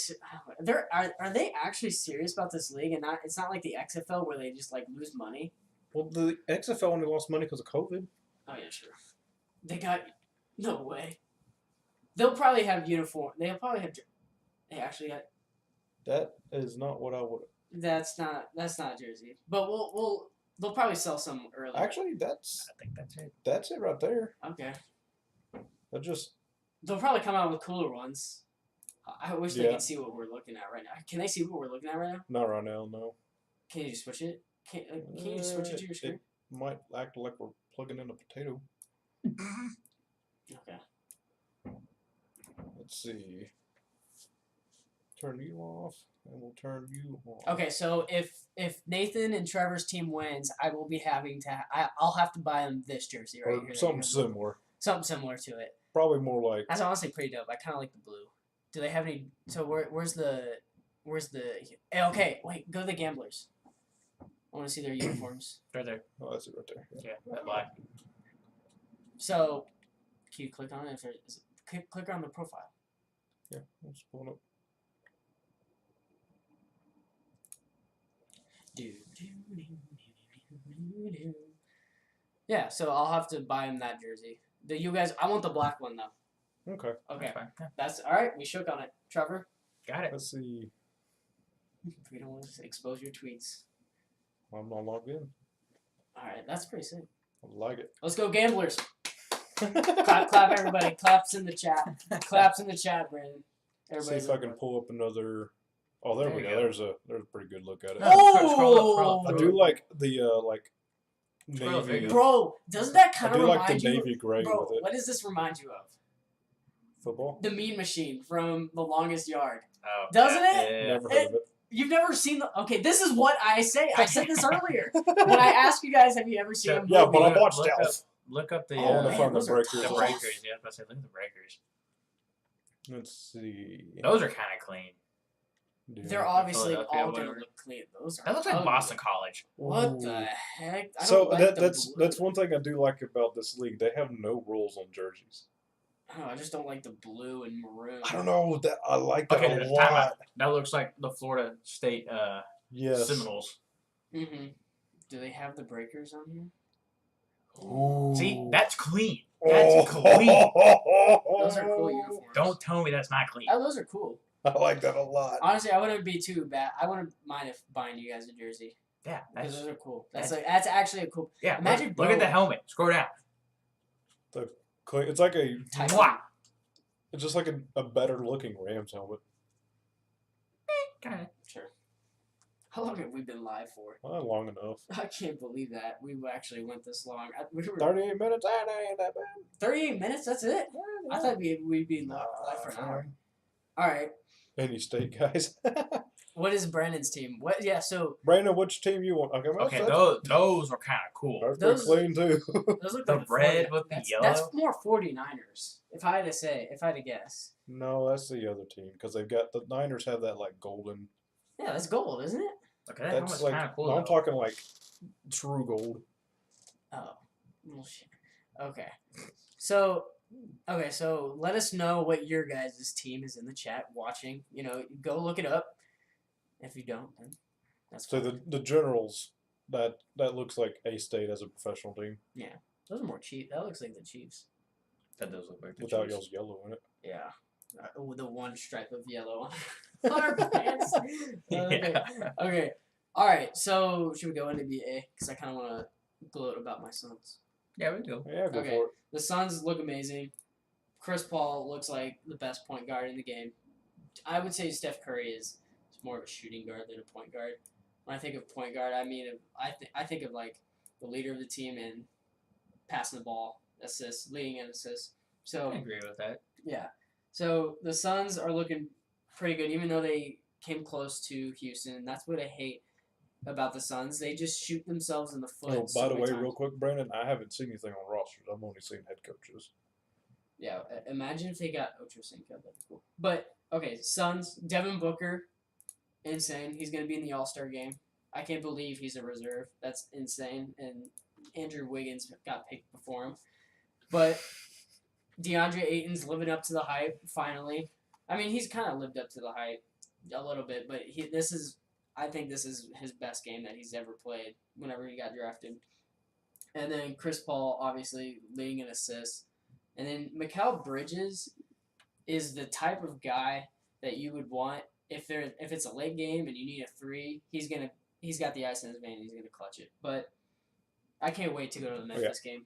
are they actually serious about this league and not? It's not like the XFL where they just like lose money. Well, the XFL only lost money because of COVID. Oh yeah, sure. They got no way. They'll probably have uniform. They'll probably have. They actually got. That is not what I would. That's not a jersey. But we'll they'll probably sell some early. Actually, that's I think that's it. right there. Okay. That just. They'll probably come out with cooler ones. I wish they Yeah. could see what we're looking at right now. Can they see what we're looking at right now? Not right now. No. Can you just switch it? Can you just switch it to your screen? It might act like we're plugging in a potato. Okay. Let's see. Turn you off, and we'll turn you on. Okay, so if Nathan and Trevor's team wins, I will be having to. I'll have to buy them this jersey right Or here. that something you have. similar. Something similar to it. Probably more like. That's honestly pretty dope. I kind of like the blue. Do they have any? So where's the? Okay, wait. Go to the Gamblers. I want to see their uniforms. Right there. Oh, that's it right there. Yeah, that black. So, can you click on it? Click on the profile. Yeah, I'm just pulling up. Yeah, so I'll have to buy him that jersey. You guys, I want the black one though. Okay. Okay, That's fine. Yeah, that's all right. We shook on it, Trevor. got it. Let's see. We don't want to expose your tweets. I'm not logged in. All right, that's pretty sick. I like it. Let's go, Gamblers! clap, everybody! Claps in the chat. Claps in the chat, Brandon. See Everybody. if I can pull up another. Oh, there There we you go. go. There's a pretty good look at it. Oh! Scroll up. I do like the Scroll up, there navy. you go. Bro, doesn't that I kind of do remind like the you? navy gray Bro, with it. what does this remind you of? Football. The Mean Machine from The Longest Yard. Oh, Doesn't yeah, it? Yeah. Never heard of it. You've never seen the. Okay, this is what I say. I said this earlier. When I asked you guys, have you ever seen a movie? Yeah, but I watched Look Elf. Look up the I want to man, find the those are breakers. the tough. breakers. Yeah, I was about to say, look at the breakers. Let's see. Those are kind of clean. Yeah. They're obviously Philadelphia, all gonna whatever. look clean. Those are. That looks like ugly. Boston College. What Ooh. the heck? I So don't like the that's blue. that's one thing I do like about this league. They have no rules on jerseys. I don't know, I just don't like the blue and maroon. I don't know that I like that Okay, a there's lot. timeout. That looks like the Florida State Yes. Seminoles. Mm-hmm. Do they have the breakers on here? See, that's clean. That's clean. Those are cool uniforms. Don't tell me that's not clean. Oh, those are cool. I like that a lot. Honestly, I wouldn't be too bad. I wouldn't mind if buying you guys a jersey. Yeah, Because that's those are cool. That's actually a cool. yeah. Imagine look at the Bo- helmet. Scroll down. It's like a. Type Mwah. It's just like a better looking Rams helmet. Kind of. Sure. How long have we been live for? Not long enough. I can't believe that we actually went this long. We were 38 minutes. That ain't that bad. 38 minutes. That's it. I thought we'd be live for an hour. All right. Any state guys. What is Brandon's team? What? Yeah. So Brandon, which team you want? Okay, that's those were kind of cool. pretty those- clean too. those look The like red 40 with the that's, yellow? That's more 49ers. If I had to guess. No, that's the other team because they've got the Niners have that like golden. Yeah, that's gold, isn't it? Okay, that That's helmet's like kind of cool. no, I'm though. talking like true gold. Oh, well, shit. Okay. So let us know what your guys' team is in the chat watching. You know, go look it up. If you don't, then that's So fine. the Generals that looks like A State as a professional team Those are more cheap. That looks like the Chiefs. That does look like the without Chiefs. y'all's yellow in it. Yeah. With the one stripe of yellow on our pants. Okay. Yeah. Okay. All right. So should we go into BA? Because I kind of want to gloat about my Suns. Yeah, we do. Yeah, go Okay. for it. The Suns look amazing. Chris Paul looks like the best point guard in the game. I would say Steph Curry is more of a shooting guard than a point guard. When I think of point guard, I mean I think of like the leader of the team and passing the ball, assists, leading and assists. So I agree with that. yeah. So the Suns are looking pretty good, even though they came close to Houston. That's what I hate about the Suns. They just shoot themselves in the foot. Oh, so by the many way, times. real quick, Brandon, I haven't seen anything on rosters. I've only seen head coaches. Yeah, imagine if they got Ocho Cinco. That'd be cool. But okay, Suns, Devin Booker, insane. He's gonna be in the All-Star game. I can't believe he's a reserve. That's insane. And Andrew Wiggins got picked before him. But DeAndre Ayton's living up to the hype finally. I mean, he's kind of lived up to the hype a little bit, but I think this is his best game that he's ever played whenever he got drafted. And then Chris Paul, obviously, leading in assists. And then Mikal Bridges is the type of guy that you would want if it's a late game and you need a three. He's got the ice in his vein. He's gonna clutch it. But I can't wait to go to the Memphis game.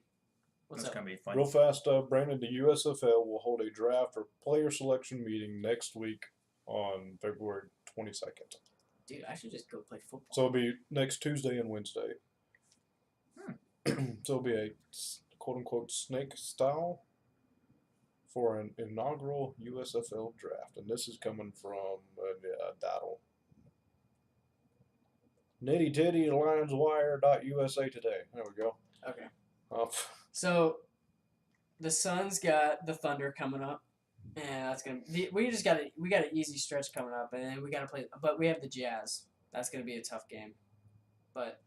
What's That's up? gonna be fun. Real fast, Brandon, the USFL will hold a draft or player selection meeting next week on February 22nd. Dude, I should just go play football. So it'll be next Tuesday and Wednesday. So it'll be a quote unquote snake style for an inaugural USFL draft. And this is coming from Daddle. Nitty Titty LionsWire.USA today. There we go. Okay. So the Suns got the Thunder coming up, and that's gonna. We got an easy stretch coming up, and then we got to play. But we have the Jazz. That's gonna be a tough game. But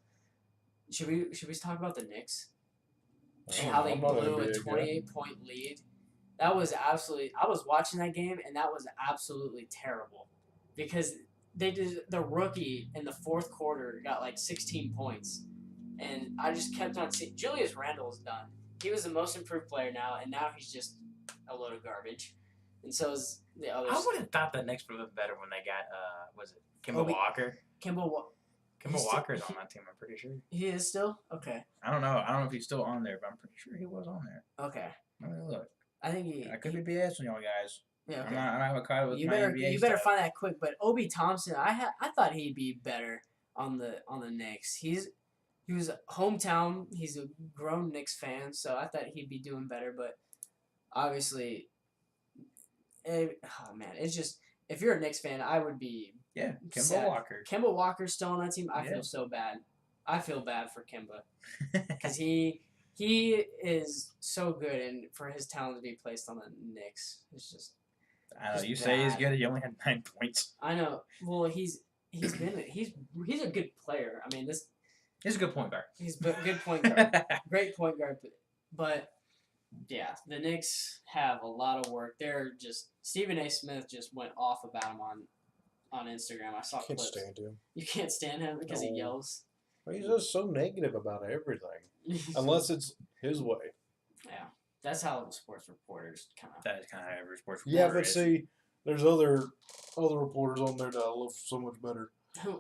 should we talk about the Knicks and how they blew a 28-point lead? That was absolutely. I was watching that game, and that was absolutely terrible, because the rookie in the fourth quarter got like 16 points. And I just kept on seeing Julius Randle is done. He was the most improved player now, and now he's just a load of garbage. And so is the others. I would have thought the Knicks would have been better when they got was it Kemba Obi- Walker? Kemba Walker's on that team. I'm pretty sure. He is still? Okay. I don't know if he's still on there, but I'm pretty sure he was on there. Okay. Let me look. I think he. I could be BS on y'all guys. Yeah. I'm Okay. not have a card with You my better NBA you better stuff. find that quick. But Obi Thompson, I thought he'd be better on the Knicks. He was hometown. He's a grown Knicks fan, so I thought he'd be doing better. But obviously, oh man, it's just if you're a Knicks fan, I would be. Yeah, Kemba sad. Walker. Kemba Walker's still on that team. I Yeah. feel so bad. I feel bad for Kemba because he is so good, and for his talent to be placed on the Knicks, it's just. I know Just you say he's bad. good. He only had 9 points. I know. Well, he's a good player. I mean, He's a good point guard. he's a good point guard, great point guard. But yeah, the Knicks have a lot of work. They're just Stephen A. Smith just went off about him on Instagram. I saw can't clips. stand him. You can't stand him because he No. yells. He's just so negative about everything. Unless it's his way. Yeah, that's how sports reporters kind of. That is kind of how every sports Yeah, reporter but is. see, there's other reporters on there that I love so much better.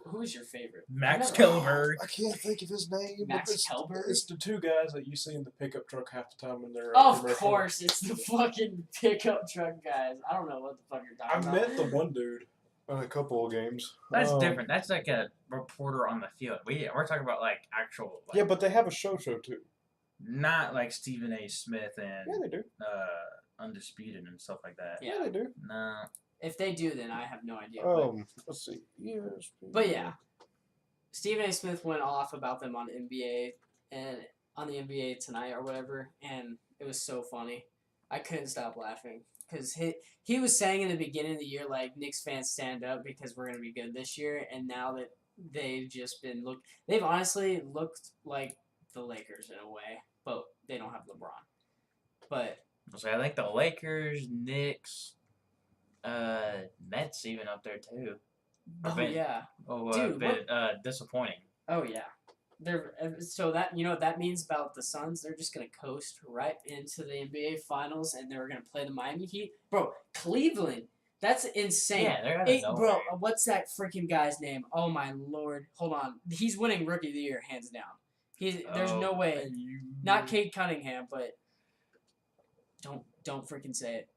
Who's your favorite? Max I've never- Kelberg. I can't think of his name. Max but Kelberg? It's the two guys that you see in the pickup truck half the time in their Of commercial. course, it's the fucking pickup truck guys. I don't know what the fuck you're I talking met about. the one dude in a couple of games. That's different. That's like a reporter on the field. We're talking about like actual. Like, Yeah, but they have a show too. not like Stephen A. Smith and Yeah, they do. Undisputed and stuff like that. Yeah. Yeah, they do. No. If they do, then I have no idea. But, Let's see. Yes. but yeah, Stephen A. Smith went off about them on NBA and on the NBA Tonight or whatever, and it was so funny. I couldn't stop laughing because he was saying in the beginning of the year like Knicks fans stand up because we're gonna be good this year, and now that they've just been they've honestly looked like the Lakers in a way, but they don't have LeBron. But So I think the Lakers, Knicks, Nets even up there too. oh been- yeah, Dude, Dude, disappointing. oh yeah. They're so that you know what that means about the Suns. They're just gonna coast right into the NBA Finals, and they're gonna play the Miami Heat, bro. Cleveland, that's insane. Yeah, they're out of Hey, nowhere. bro, what's that freaking guy's name? Oh my lord, hold on. He's winning Rookie of the Year hands down. There's no way. Not Cade Cunningham, but don't freaking say it.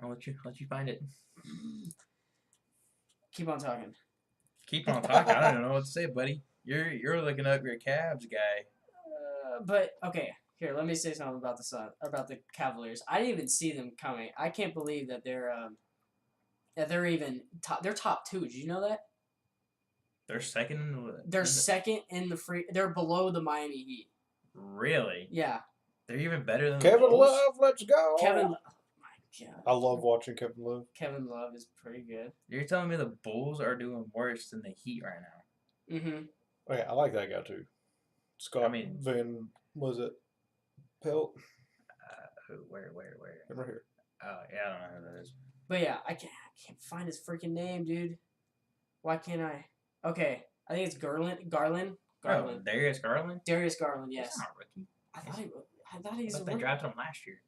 I'll let you find it. Keep on talking. Keep on talking. I don't know what to say, buddy. You're looking up your Cavs guy. But okay, here let me say something about the Cavaliers. I didn't even see them coming. I can't believe that they're even top. They're top 2. Did you know that? They're second in the. They're second in the free. They're below the Miami Heat. Really? Yeah, They're even better than Kevin the Bulls? Love, let's go. Kevin. Oh my god. I love watching Kevin Love. Kevin Love is pretty good. You're telling me the Bulls are doing worse than the Heat right now? Mm-hmm. Oh, yeah, I like that guy too. Scott I mean- Van, was it Pelt? Where? Right here. Oh yeah, I don't know who that is. But yeah, I can't find his freaking name, dude. Why can't I? Okay, I think it's Garland. Oh, Darius Garland. Darius Garland. Yes. He's not a rookie. I thought he was a But they rookie. drafted him last year.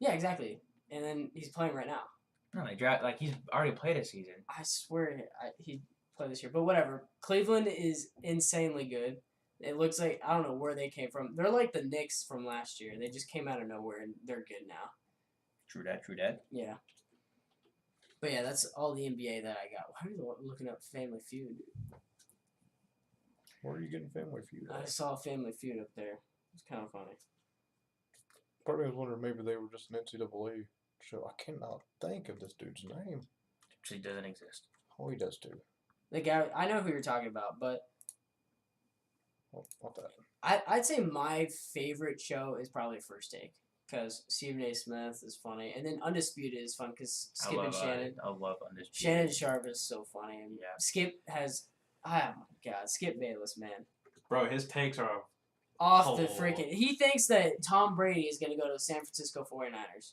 Yeah, exactly. And then he's playing right now. No, they draft like he's already played a season. I swear he played this year. But whatever. Cleveland is insanely good. It looks like I don't know where they came from. They're like the Knicks from last year. They just came out of nowhere and they're good now. True that. Yeah. But yeah, that's all the NBA that I got. Why are you looking up Family Feud? Where are you getting Family Feud? I saw Family Feud up there. It's kind of funny. Part of me was wondering maybe they were just an NCAA show. I cannot think of this dude's name. Actually, doesn't exist. Oh, he does too. The guy, I know who you're talking about, but Oh, not that. I'd say my favorite show is probably First Take because Stephen A. Smith is funny, and then Undisputed is fun because Skip and Shannon. I love Undisputed. Shannon Sharp is so funny, and Yeah. Skip has, oh my god, Skip Bayless, man, Bro, his takes are. off the Oh. freaking. He thinks that Tom Brady is gonna go to the San Francisco 49ers.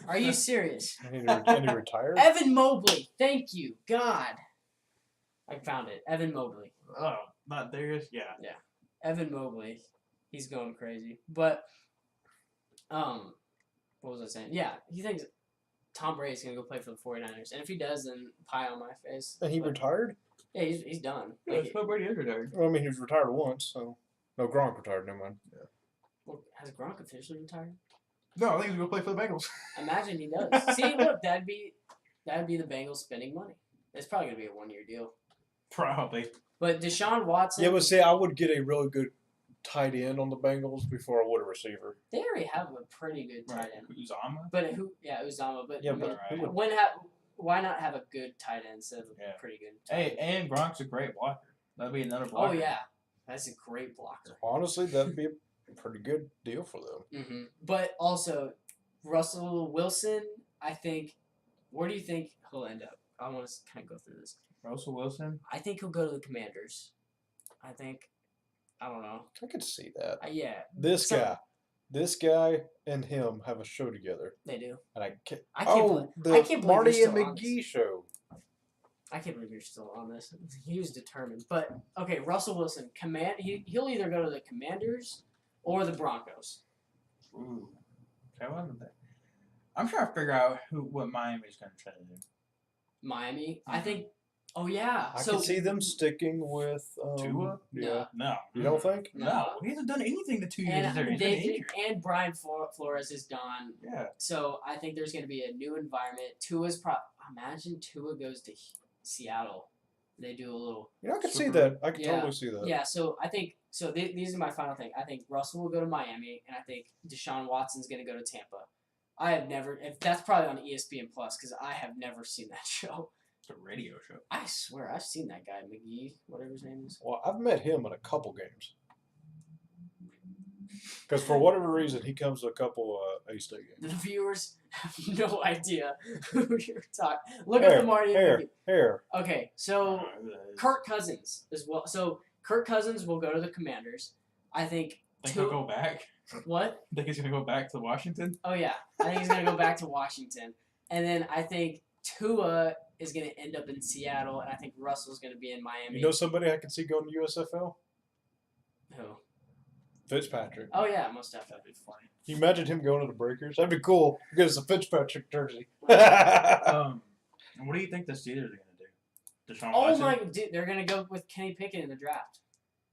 Are you serious? And he retired? Evan Mobley, thank you, God. I found it. Evan Mobley. Oh, not Darius. Yeah. Evan Mobley, he's going crazy. But, what was I saying? Yeah, he thinks Tom Brady's gonna go play for the 49ers, and if he does, then pie on my face. And he But, retired? yeah, he's done. Yeah, Like, Tom Brady is retired. Well, I mean, he was retired once, so. No, Gronk retired, never mind. Yeah. well, has Gronk officially retired? No, I think he's gonna play for the Bengals. Imagine he does. See, look, that'd be the Bengals spending money. It's probably gonna be a 1-year deal. Probably. But Deshaun Watson, Yeah, but see, I would get a really good tight end on the Bengals before I would a receiver. they already have a pretty good tight end. Uzama. But Uzama. But Yeah, I mean, but Right. why not have a good tight end instead of a Yeah. pretty good tight Hey, end? and Gronk's a great blocker. That'd be another Oh blocker. yeah, that's a great blocker. Honestly, that'd be a pretty good deal for them. Hmm. But also, Russell Wilson, I think. Where do you think he'll end up? I want to kind of go through this. Russell Wilson. I think he'll go to the Commanders. I don't know. I could see that. Yeah, This So- guy and him have a show together. they do. And I can't. I can't Oh, believe- the I can't believe Marty you're and still on McGee show. I can't believe you're still on this. He was determined. But okay, Russell Wilson, he'll either go to the Commanders or the Broncos. Ooh. Okay, I'm trying to figure out what Miami's going to try to do. Miami, I think. Oh yeah, I so can see them sticking with Tua? Yeah. No. You don't think? No. He hasn't done anything the 2 years and there. He's been injured. and Brian Flores is gone. Yeah. So I think there's going to be a new environment. Imagine Tua goes to Seattle. They do a little. Yeah, I can see that. I can Yeah. totally see that. Yeah, so I think these are my final thing. I think Russell will go to Miami, and I think Deshaun Watson's going to go to Tampa. If that's probably on ESPN Plus because I have never seen that show. It's a radio show. I swear I've seen that guy McGee, whatever his name is. Well, I've met him in a couple games. Because for whatever reason, he comes to a couple A-State games. The viewers have no idea who you're talking. Look at the Marty. Here. Okay, so Kirk Cousins as well. So Kirk Cousins will go to the Commanders. I think. He'll go back? What? Think he's going to go back to Washington? Oh, yeah. I think he's going to go back to Washington. And then I think Tua is going to end up in Seattle, and I think Russell's going to be in Miami. You know somebody I can see going to USFL? Who? Fitzpatrick. Oh, yeah, most definitely. That'd be funny. Can you imagine him going to the Breakers? That'd be cool. Because it's a Fitzpatrick jersey. What do you think the Steelers are going to do? Deshaun Watson? My dude, they're going to go with Kenny Pickett in the draft.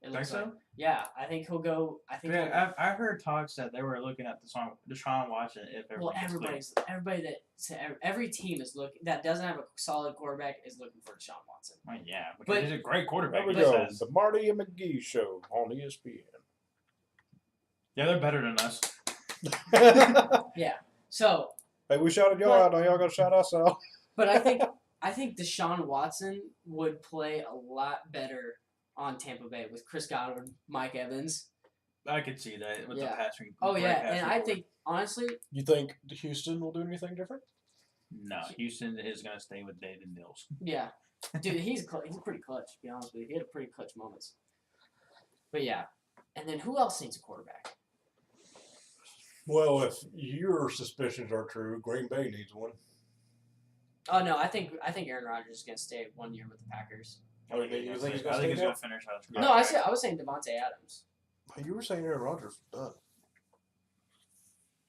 Think so? Like. Yeah, I think he'll go. I've heard talks that they were looking at Deshaun Watson if every team is looking that doesn't have a solid quarterback is looking for Deshaun Watson. Well, yeah, because he's a great quarterback. There we go. The Marty and McGee show on ESPN. Yeah, they're better than us. Yeah. So. Hey, we shouted y'all out. Now y'all gotta shout us out. But I think Deshaun Watson would play a lot better on Tampa Bay with Chris Godwin, Mike Evans. I could see that with the passing. Oh yeah, and I think honestly. You think Houston will do anything different? No, Houston is gonna stay with David Mills. Yeah, dude, he's pretty clutch. To be honest with you, he had pretty clutch moments. But yeah, and then who else needs a quarterback? Well, if your suspicions are true, Green Bay needs one. Oh no, I think Aaron Rodgers is gonna stay 1 year with the Packers. Oh, you think he's I think he's going gonna finish out. No, I was saying Devontae Adams. You were saying Aaron Rodgers was done.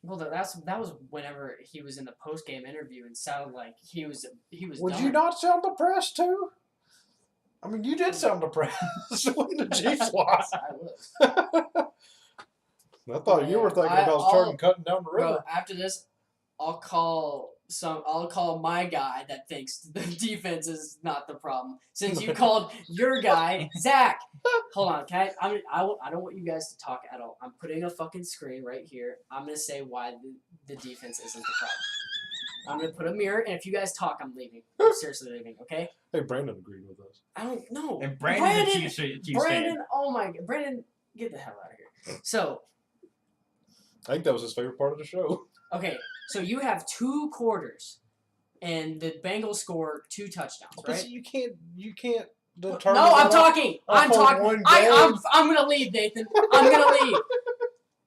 Well, that was whenever he was in the post game interview and sounded like he was. Would done. you not sound depressed too? I mean, you did sound depressed when the Chiefs lost. I was. I thought you were thinking about cutting down the river. Bro, after this, I'll call my guy that thinks the defense is not the problem. Since you called your guy, Zach. Hold on, I don't want you guys to talk at all. I'm putting a fucking screen right here. I'm gonna say why the defense isn't the problem. I'm gonna put a mirror, and if you guys talk, I'm leaving. I'm seriously leaving. Okay? Hey, Brandon agreed with us. I don't know. And Brandon, oh my God, Brandon, get the hell out of here. So. I think that was his favorite part of the show. Okay, so you have 2 quarters, and the Bengals score 2 touchdowns, right? But you can't determine. No, I'm talking. I'm gonna leave, Nathan. I'm gonna leave.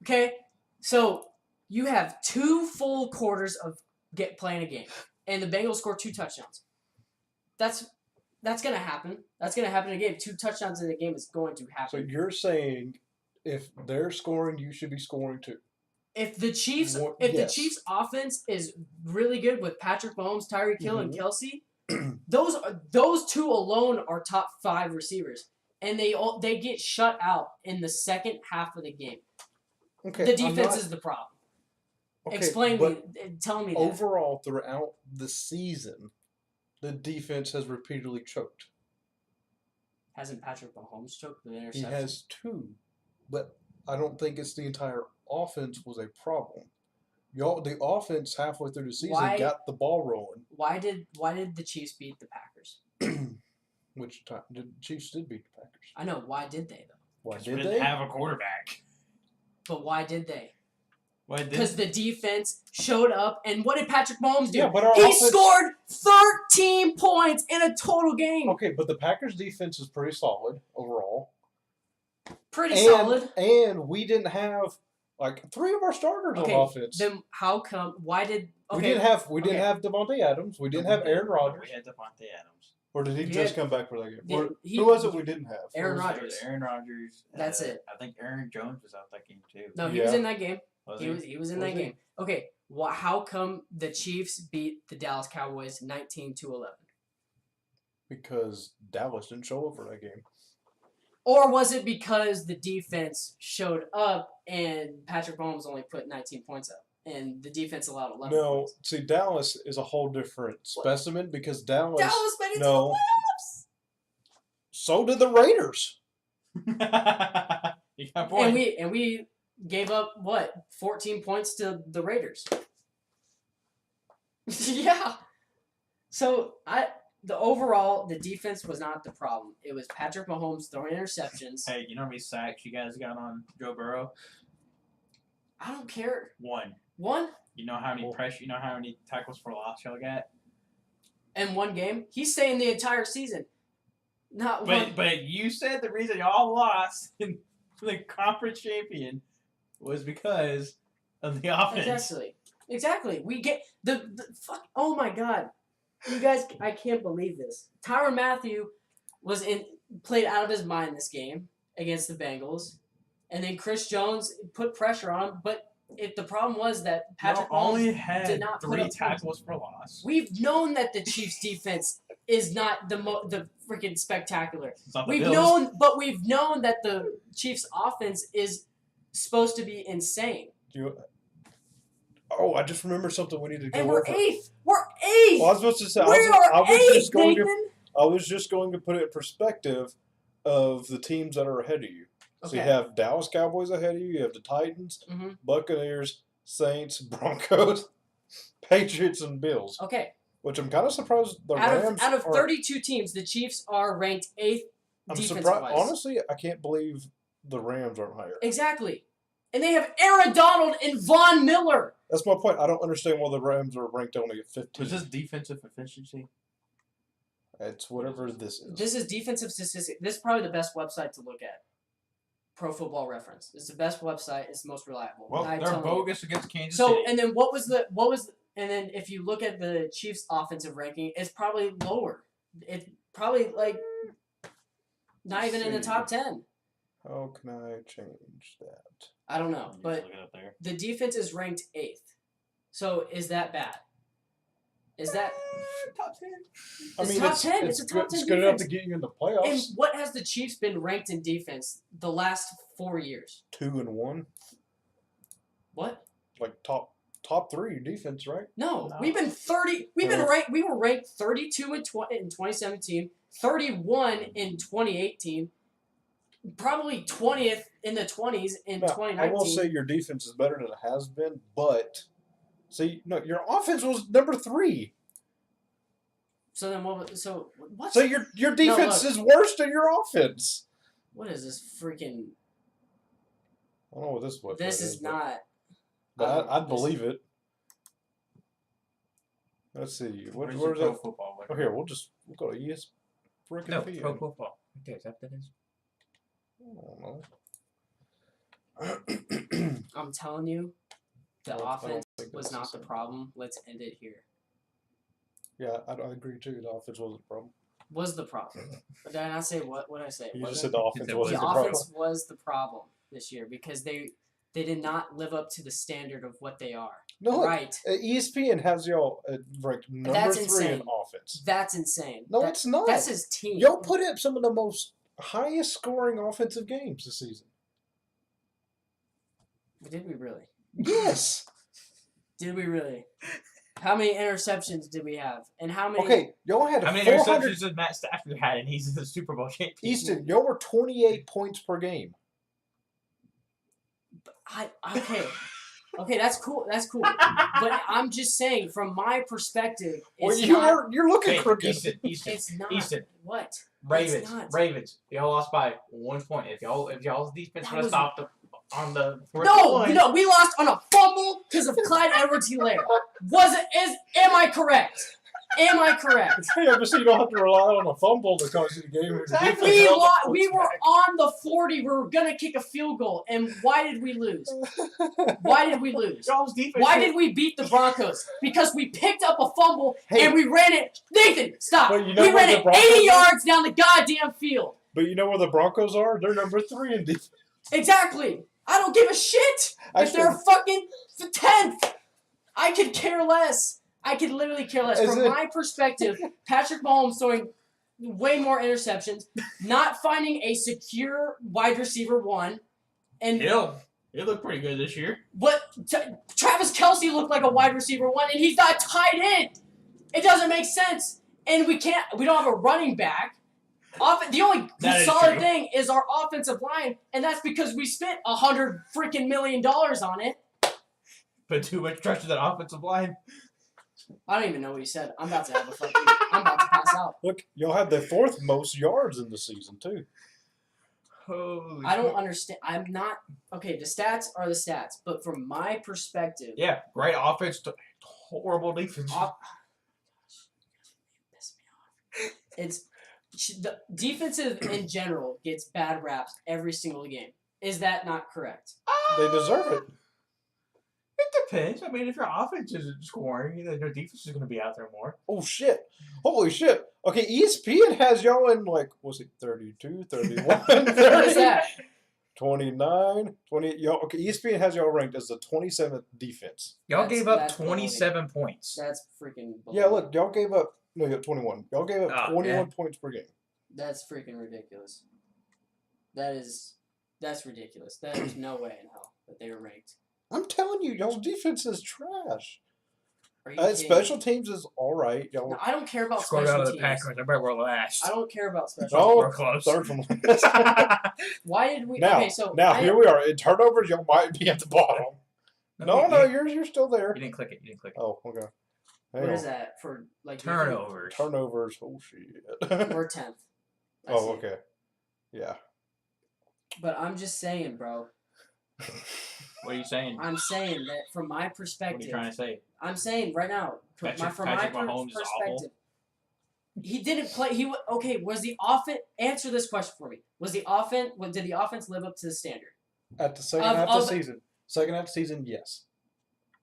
Okay, so you have 2 full quarters of playing a game, and the Bengals score 2 touchdowns. That's gonna happen. That's gonna happen in a game. 2 touchdowns in a game is going to happen. So you're saying if they're scoring, you should be scoring too. If the Chiefs offense is really good with Patrick Mahomes, Tyreek Hill, and Kelsey, those 2 alone are top 5 receivers, and they get shut out in the second half of the game. Okay, the defense is the problem. Okay, tell me that. Overall, throughout the season, the defense has repeatedly choked. Hasn't Patrick Mahomes choked with interceptions? He has 2, but I don't think it's the entire offense was a problem. The offense halfway through the season got the ball rolling. Why did the Chiefs beat the Packers? Which time? The Chiefs did beat the Packers. I know. Why did they though? Why did they? Didn't have a quarterback. But why did they? Because the defense showed up, and what did Patrick Mahomes do? Yeah, but he scored 13 points in a total game. Okay, but the Packers' defense is pretty solid overall. Solid. And we didn't have 3 of our starters on offense. Then how come? Why did? Okay, we didn't have Devontae Adams. We didn't have Aaron Rodgers. We had Devontae Adams. Or did he He just had- come back for that game? Yeah, Or, he- who was it we didn't have? Aaron It was Rodgers. Aaron Rodgers. That's it. I think Aaron Jones was out that game too. No, he was Yeah. in that game. Was He was in Was that he? game. Okay, how come the Chiefs beat the Dallas Cowboys 19-11? Because Dallas didn't show up for that game. Or was it because the defense showed up and Patrick Mahomes only put 19 points up and the defense allowed 11 No, points? see, Dallas is a whole different specimen because Dallas. Dallas made it to the no. playoffs. So did the Raiders. you got a point. And we gave up what 14 points to the Raiders. Yeah. So the defense was not the problem. It was Patrick Mahomes throwing interceptions. Hey, you know how many sacks you guys got on Joe Burrow? I don't care. One. One You know how many pressure? You know how many tackles for loss y'all got? in one game. He's saying the entire season. Not one. But you said the reason y'all lost in the conference champion was because of the offense. Exactly. We get the fuck. Oh my god, you guys! I can't believe this. Tyrann Mathieu played out of his mind this game against the Bengals, and then Chris Jones put pressure on him. But the problem was that Patrick Y'all only Mahomes had did not put 3 up tackles for loss. We've known that the Chiefs' defense is not the freaking spectacular. It's not the We've Bills. known that the Chiefs' offense is supposed to be insane. Oh, I just remembered something we need to go And we're over. eighth. We're eighth. Well, I was supposed to say, We are I was eighth, just going to, Nathan. I was just going to put it in perspective of the teams that are ahead of you. So you Okay. have Dallas Cowboys ahead of you. You have the Titans, Mhm. Buccaneers, Saints, Broncos, Patriots, and Bills. Okay. Which I'm kind of surprised the Out Rams of are. 32 teams, the Chiefs are ranked eighth I'm defense surprised. wise. Honestly, I can't believe the Rams aren't higher. Exactly. And they have Aaron Donald and Von Miller. That's my point. I don't understand why the Rams are ranked only at 15. Was this defensive efficiency? It's whatever this is. This is defensive statistics. This is probably the best website to look at. Pro Football Reference. It's the best website. It's the most reliable. Well, I'm they're telling you. bogus against Kansas So City. and then and then if you look at the Chiefs' offensive ranking, it's probably lower. It's probably like not even in the top 10. How can I change that? I don't know, Just but look it up there. the defense is ranked 8th. So is that bad? Is that Top 10? It's top 10. It's a top 10 It's good enough defense. to get you in the and playoffs. what has the Chiefs been ranked in defense the last 4 years? 2-1, What? like top 3 defense, right? No, No. we've been 30. We've been No. ranked. We were ranked 32 in 2017, 31 in 2018, probably 20th in the 20s in Now, 2019. I will say your defense is better than it has been, but see, no, your offense was number 3. So then what? So what? So your defense look. is worse than your offense. What is this freaking? I don't know what this was. This is not. But I'd this- believe it. Let's see. Where's Where's the Pro that? Football? Oh, here, we'll go to ES. No, Pro Football. Okay, is that what that is? I don't know. I'm telling you, the I don't offense think was that's not the the same. problem. Let's end it here. Yeah, I agree too. The offense wasn't the problem. Was the problem? But did I not say what? What did I say? You Was just it? said the offense The wasn't The the problem. offense was the problem this year because they did not live up to the standard of what they are. No, look, Right. ESPN has y'all ranked number That's 3 insane. in offense. That's insane. No, That- it's not. That's his team. Y'all put up some of the most highest scoring offensive games this season. Did we really? Yes. Did we really? How many interceptions did we have? And how many? Okay, y'all had How many 400. interceptions does Matt Stafford had, and he's the Super Bowl champion? Easton, y'all were 28 points per game. Okay, that's cool. That's cool. But I'm just saying, from my perspective, Well, it's not. you're looking Hey, crooked. Easton, It's not. Easton. What? Ravens, not. Ravens. Y'all lost by 1 point. If y'all's defense That would have was- stopped on the fourth No, one, no, we lost on a fumble because of Clyde Edwards-Helaire. Am I correct? Am I correct? Yeah, but see, you don't have to rely on a fumble to cause you the game. Exactly. We were on the 40. We were going to kick a field goal. And why did we lose? Why did we lose? Y'all's defense. Why did we beat the Broncos? Because we picked up a fumble Hey. and we ran it. Nathan, stop. But you know We what ran the it Broncos 80 are? yards down the goddamn field. But you know where the Broncos are? They're number 3 in defense. Exactly. I don't give a shit if they're fucking 10th. I could care less. I could literally care less. From my perspective, Patrick Mahomes throwing way more interceptions, not finding a secure wide receiver 1, and It looked pretty good this year. what Travis Kelce looked like a wide receiver 1, and he's not tight end. It doesn't make sense. And we don't have a running back. The only solid thing is our offensive line, and that's because we spent $100 freaking million on it. Put too much trust in that offensive line. I don't even know what he said. I'm about to have a fucking. I'm about to pass out. Look, y'all had the 4th most yards in the season, too. Holy I don't understand. I'm not okay. The stats are the stats, but from my perspective, Yeah, great offense to horrible defense. piss me off. It's the defensive in general gets bad raps every single game. Is that not correct? They deserve it. It depends. I mean, if your offense isn't scoring, then your defense is going to be out there more. Oh, shit. Holy shit. Okay, ESPN has y'all in, like, was it 32, 31, What is 30, that? 29, 28. Y'all, okay, ESPN has y'all ranked as the 27th defense. Y'all That's- gave up that's 27 points. That's freaking. Yeah, look, y'all gave up, no, you got 21. Y'all gave up Oh, 21 points per game. That's freaking ridiculous. That's ridiculous. There's no way in hell that they were ranked. I'm telling you, y'all's defense is trash. Are you kidding Special teams is all right. Y'all me? No, I don't care about Scored special out of the teams. Packers. I bet we're last. I don't care about special No, We're close. third from last. Why did we? Now, okay, so here we are. In turnovers, y'all might be at the bottom. No, you're still there. You didn't click it. You didn't click it. Oh, okay. Hang What on. is that for? Like Turnovers. Turnovers. Oh, shit. We're 10th. Oh, okay. Yeah. But I'm just saying, bro. What are you saying? I'm saying that from my What are perspective. you trying to say? I'm saying right now, from Patrick my Mahomes is awful? perspective, he didn't play. Was the offense? Answer this question for me. Was the offense? Did the offense live up to the standard? At the second half of the season. Second half of the season, yes.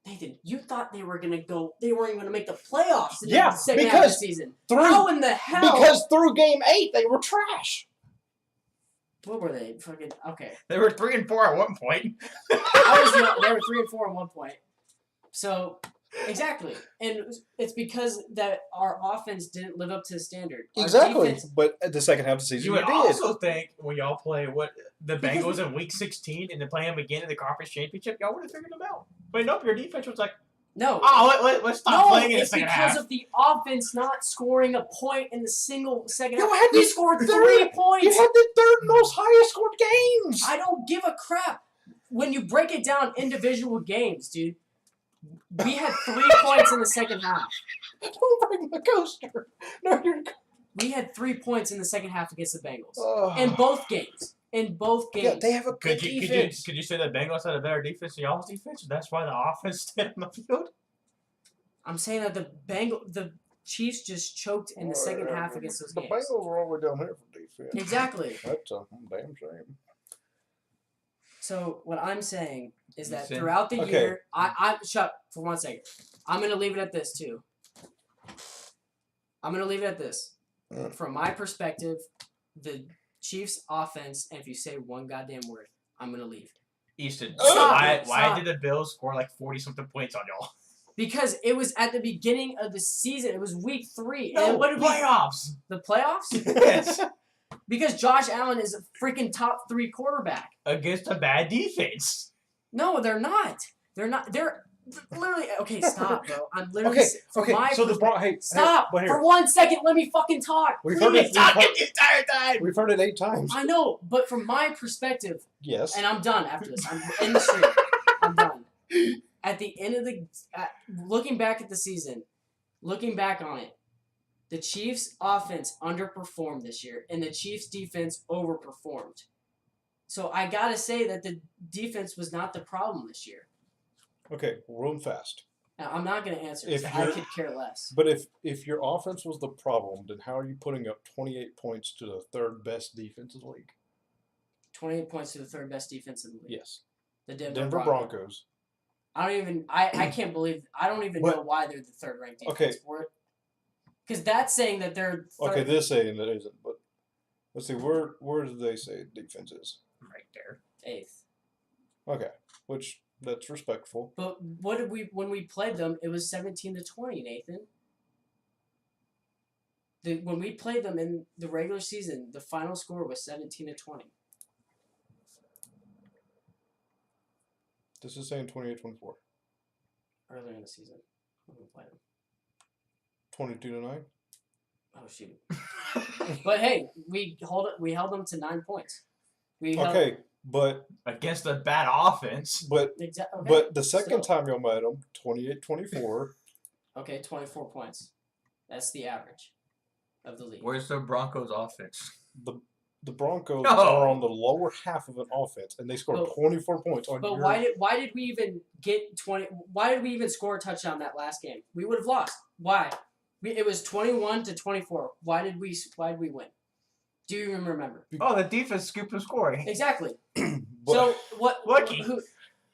Nathan, you thought they were gonna go. They weren't even gonna make the playoffs in Yeah, the second half of the season. How in the hell? Because through game 8, they were What were they? Fucking okay. They were 3 and 4 at one point. They were 3 and 4 at one point. So exactly, and it's because that our offense didn't live up to the standard. Our Exactly. defense- But at the second half of the season, You would did. also think when y'all play the Bengals in Week 16 and then play them again in the conference championship, y'all would have figured them out. But nope, your defense was like, no. let's stop playing in the it's second because half. of the offense not scoring a point in the single second You half. had We the scored third- 3 You points. had the 3rd most highest scored games. I don't give a crap. When you break it down individual games, dude, we had 3 points in the second half. Don't bring the coaster. No, you're. We had 3 points in the second half against the Bengals. Oh. In both games. In both games. Yeah, they have a good Could you defense. say the Bengals had a better defense than y'all's defense? And that's why the offense stayed on the field? I'm saying that the Chiefs just choked in the second half against those The games. Bengals are all the way down here for defense. Exactly. That's a damn shame. So what I'm saying is that Listen. throughout the Okay. year, I shut up for 1 second. I'm gonna leave it at this too. I'm gonna leave it at this. From my perspective, the Chiefs' offense, and if you say one goddamn word, I'm gonna leave. Easton, Stop. why did the Bills score like 40-something points on y'all? Because it was at the beginning of the season. It was week 3. No, and what did playoffs. the playoffs? Yes. Because Josh Allen is a freaking top 3 quarterback. Against a bad defense. No, they're not. They're not. They're literally okay. Stop, bro. I'm literally Okay, from okay. my So the hey, stop but for 1 second. Let me fucking talk. We've heard Please. it. Talking the entire time. We've heard it 8 times. I know, but from my perspective, Yes. and I'm done after this. I'm in the street. I'm done. At the end of looking back at the season, looking back on it, the Chiefs' offense underperformed this year, and the Chiefs' defense overperformed. So I gotta say that the defense was not the problem this year. Okay, real fast. Now, I'm not going to answer If because I you're- could care less. But if your offense was the problem, then how are you putting up 28 points to the third best defense in the league? 28 points to the third best defense in the league. Yes. The Denver Broncos. I don't even. I can't believe. I don't even know why they're the third ranked defense. Okay. Because that's saying that they're third. Okay, this saying that isn't, but let's see, where do they say defense is? Right there. 8th. Okay, which that's respectful. But what did we when we played them? It was 17-20, Nathan. When we played them in the regular season, the final score was 17-20. This is saying 28-24. Earlier in the season when we played them. 22-9. Oh shoot! But hey, we held them to 9 points. Okay, but Against a bad offense. but Exactly. Okay. but the second Still. time y'all met them, 28-24. Okay, 24 points. That's the average of the league. Where's the Broncos offense? The Broncos No. are on the lower half of an offense, and they scored But- 24 points on But your. why did we even get 20? Why did we even score a touchdown that last game? We would have lost. Why? It was 21-24. Why did we win? Do you even remember? Oh, the defense scooped and scoring. Exactly. But- So what? Lucky.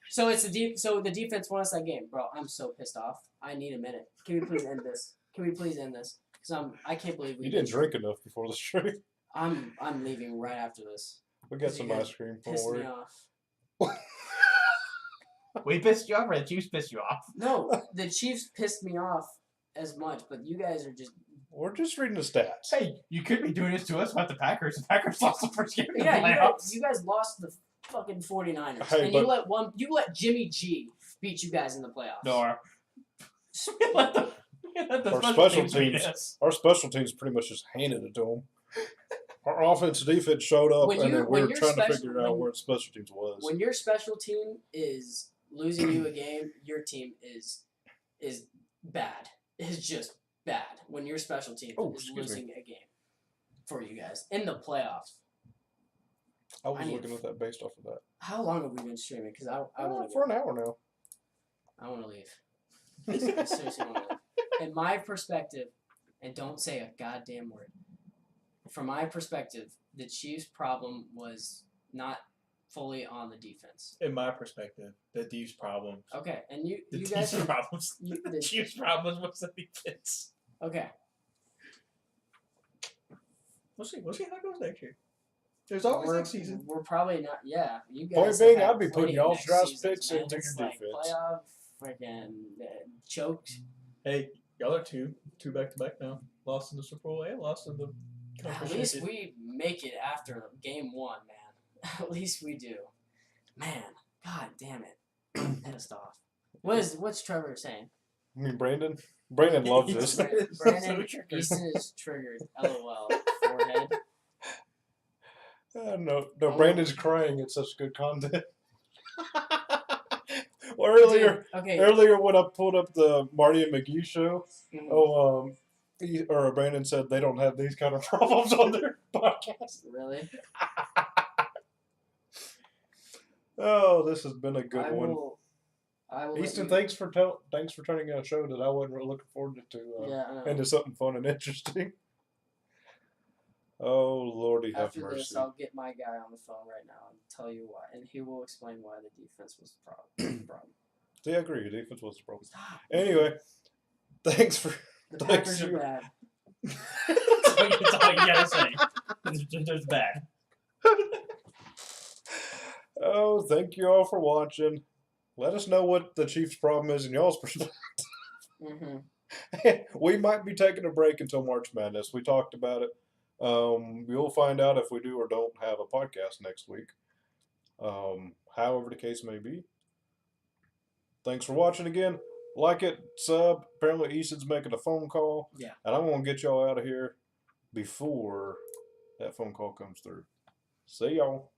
So it's So the defense won us that game, bro. I'm so pissed off. I need a minute. Can we please end this? Because I can't believe we you didn't drink enough before the stream. I'm leaving right after this. We got You some guys ice cream. Don't Piss worry. me off. We pissed you off, or the Chiefs pissed you off? No, the Chiefs pissed me off as much, but you guys are just We're just reading the stats. Hey, you could be doing this to us about the Packers. The Packers lost the first game of the yeah. playoffs. You guys lost the fucking 49ers, Hey, and but- you let Jimmy G beat you guys in the playoffs. No, we let the Our special special teams beat teams- us. Our special teams pretty much just handed it to them. Our offense and defense showed up, When and you're- then we when were you're trying to special- figure out when- where the special teams was. When your special team is losing you a game, your team is bad. It's just bad when your special team Oh, is excuse me. losing a game for you guys in the playoffs. I was I need- looking at that based off of that. How long have we been streaming? Because I want For an hour now. I want to leave. I seriously want to leave. In my perspective, and don't say a goddamn word. From my perspective, the Chiefs' problem was not fully on the defense. In my perspective, the Chiefs' problem. Okay, and you The guys Chiefs' are, problems. you- The the- Chiefs' problems was the defense. okay. We'll see. We'll see how it goes next year. There's always We're, next season. we're probably not. Yeah, you guys. Point have being, had I'd be putting plenty y'all's next draft seasons, picks man. into It's your like defense. Playoff freaking choked. Hey, y'all are two back to back now. Lost in the Super Bowl and lost in the At conference least championship. we make it after game one, man. At least we do. Man, god damn it. I'm pissed off. What's Trevor saying? I mean, Brandon? Brandon loves this. Brandon Easton is triggered. LOL. Forehead. No, Oh. Brandon's crying. It's such good content. Well, earlier, Dude, okay. earlier when I pulled up the Marty and McGee show, Mhm. Brandon said they don't have these kind of problems on their podcast. Really? Oh, this has been a good I one. will let Easton, you- thanks for turning in a show that I wasn't really looking forward to Yeah, I know. into something fun and interesting. Oh, Lordy, have After mercy. this, I'll get my guy on the phone right now and tell you why, and he will explain why the defense was the problem. See, I agree. Defense was the problem. Stop. Anyway, thanks for. The Thanks, Packers are you. bad. That's all you gotta say. There's bad. Oh, thank you all for watching. Let us know what the Chiefs' problem is in y'all's perspective. Mm-hmm. We might be taking a break until March Madness. We talked about it. You'll find out if we do or don't have a podcast next week. However the case may be. Thanks for watching again. Like it, sub. Apparently Easton's making a phone call. Yeah. And I'm going to get y'all out of here before that phone call comes through. See y'all.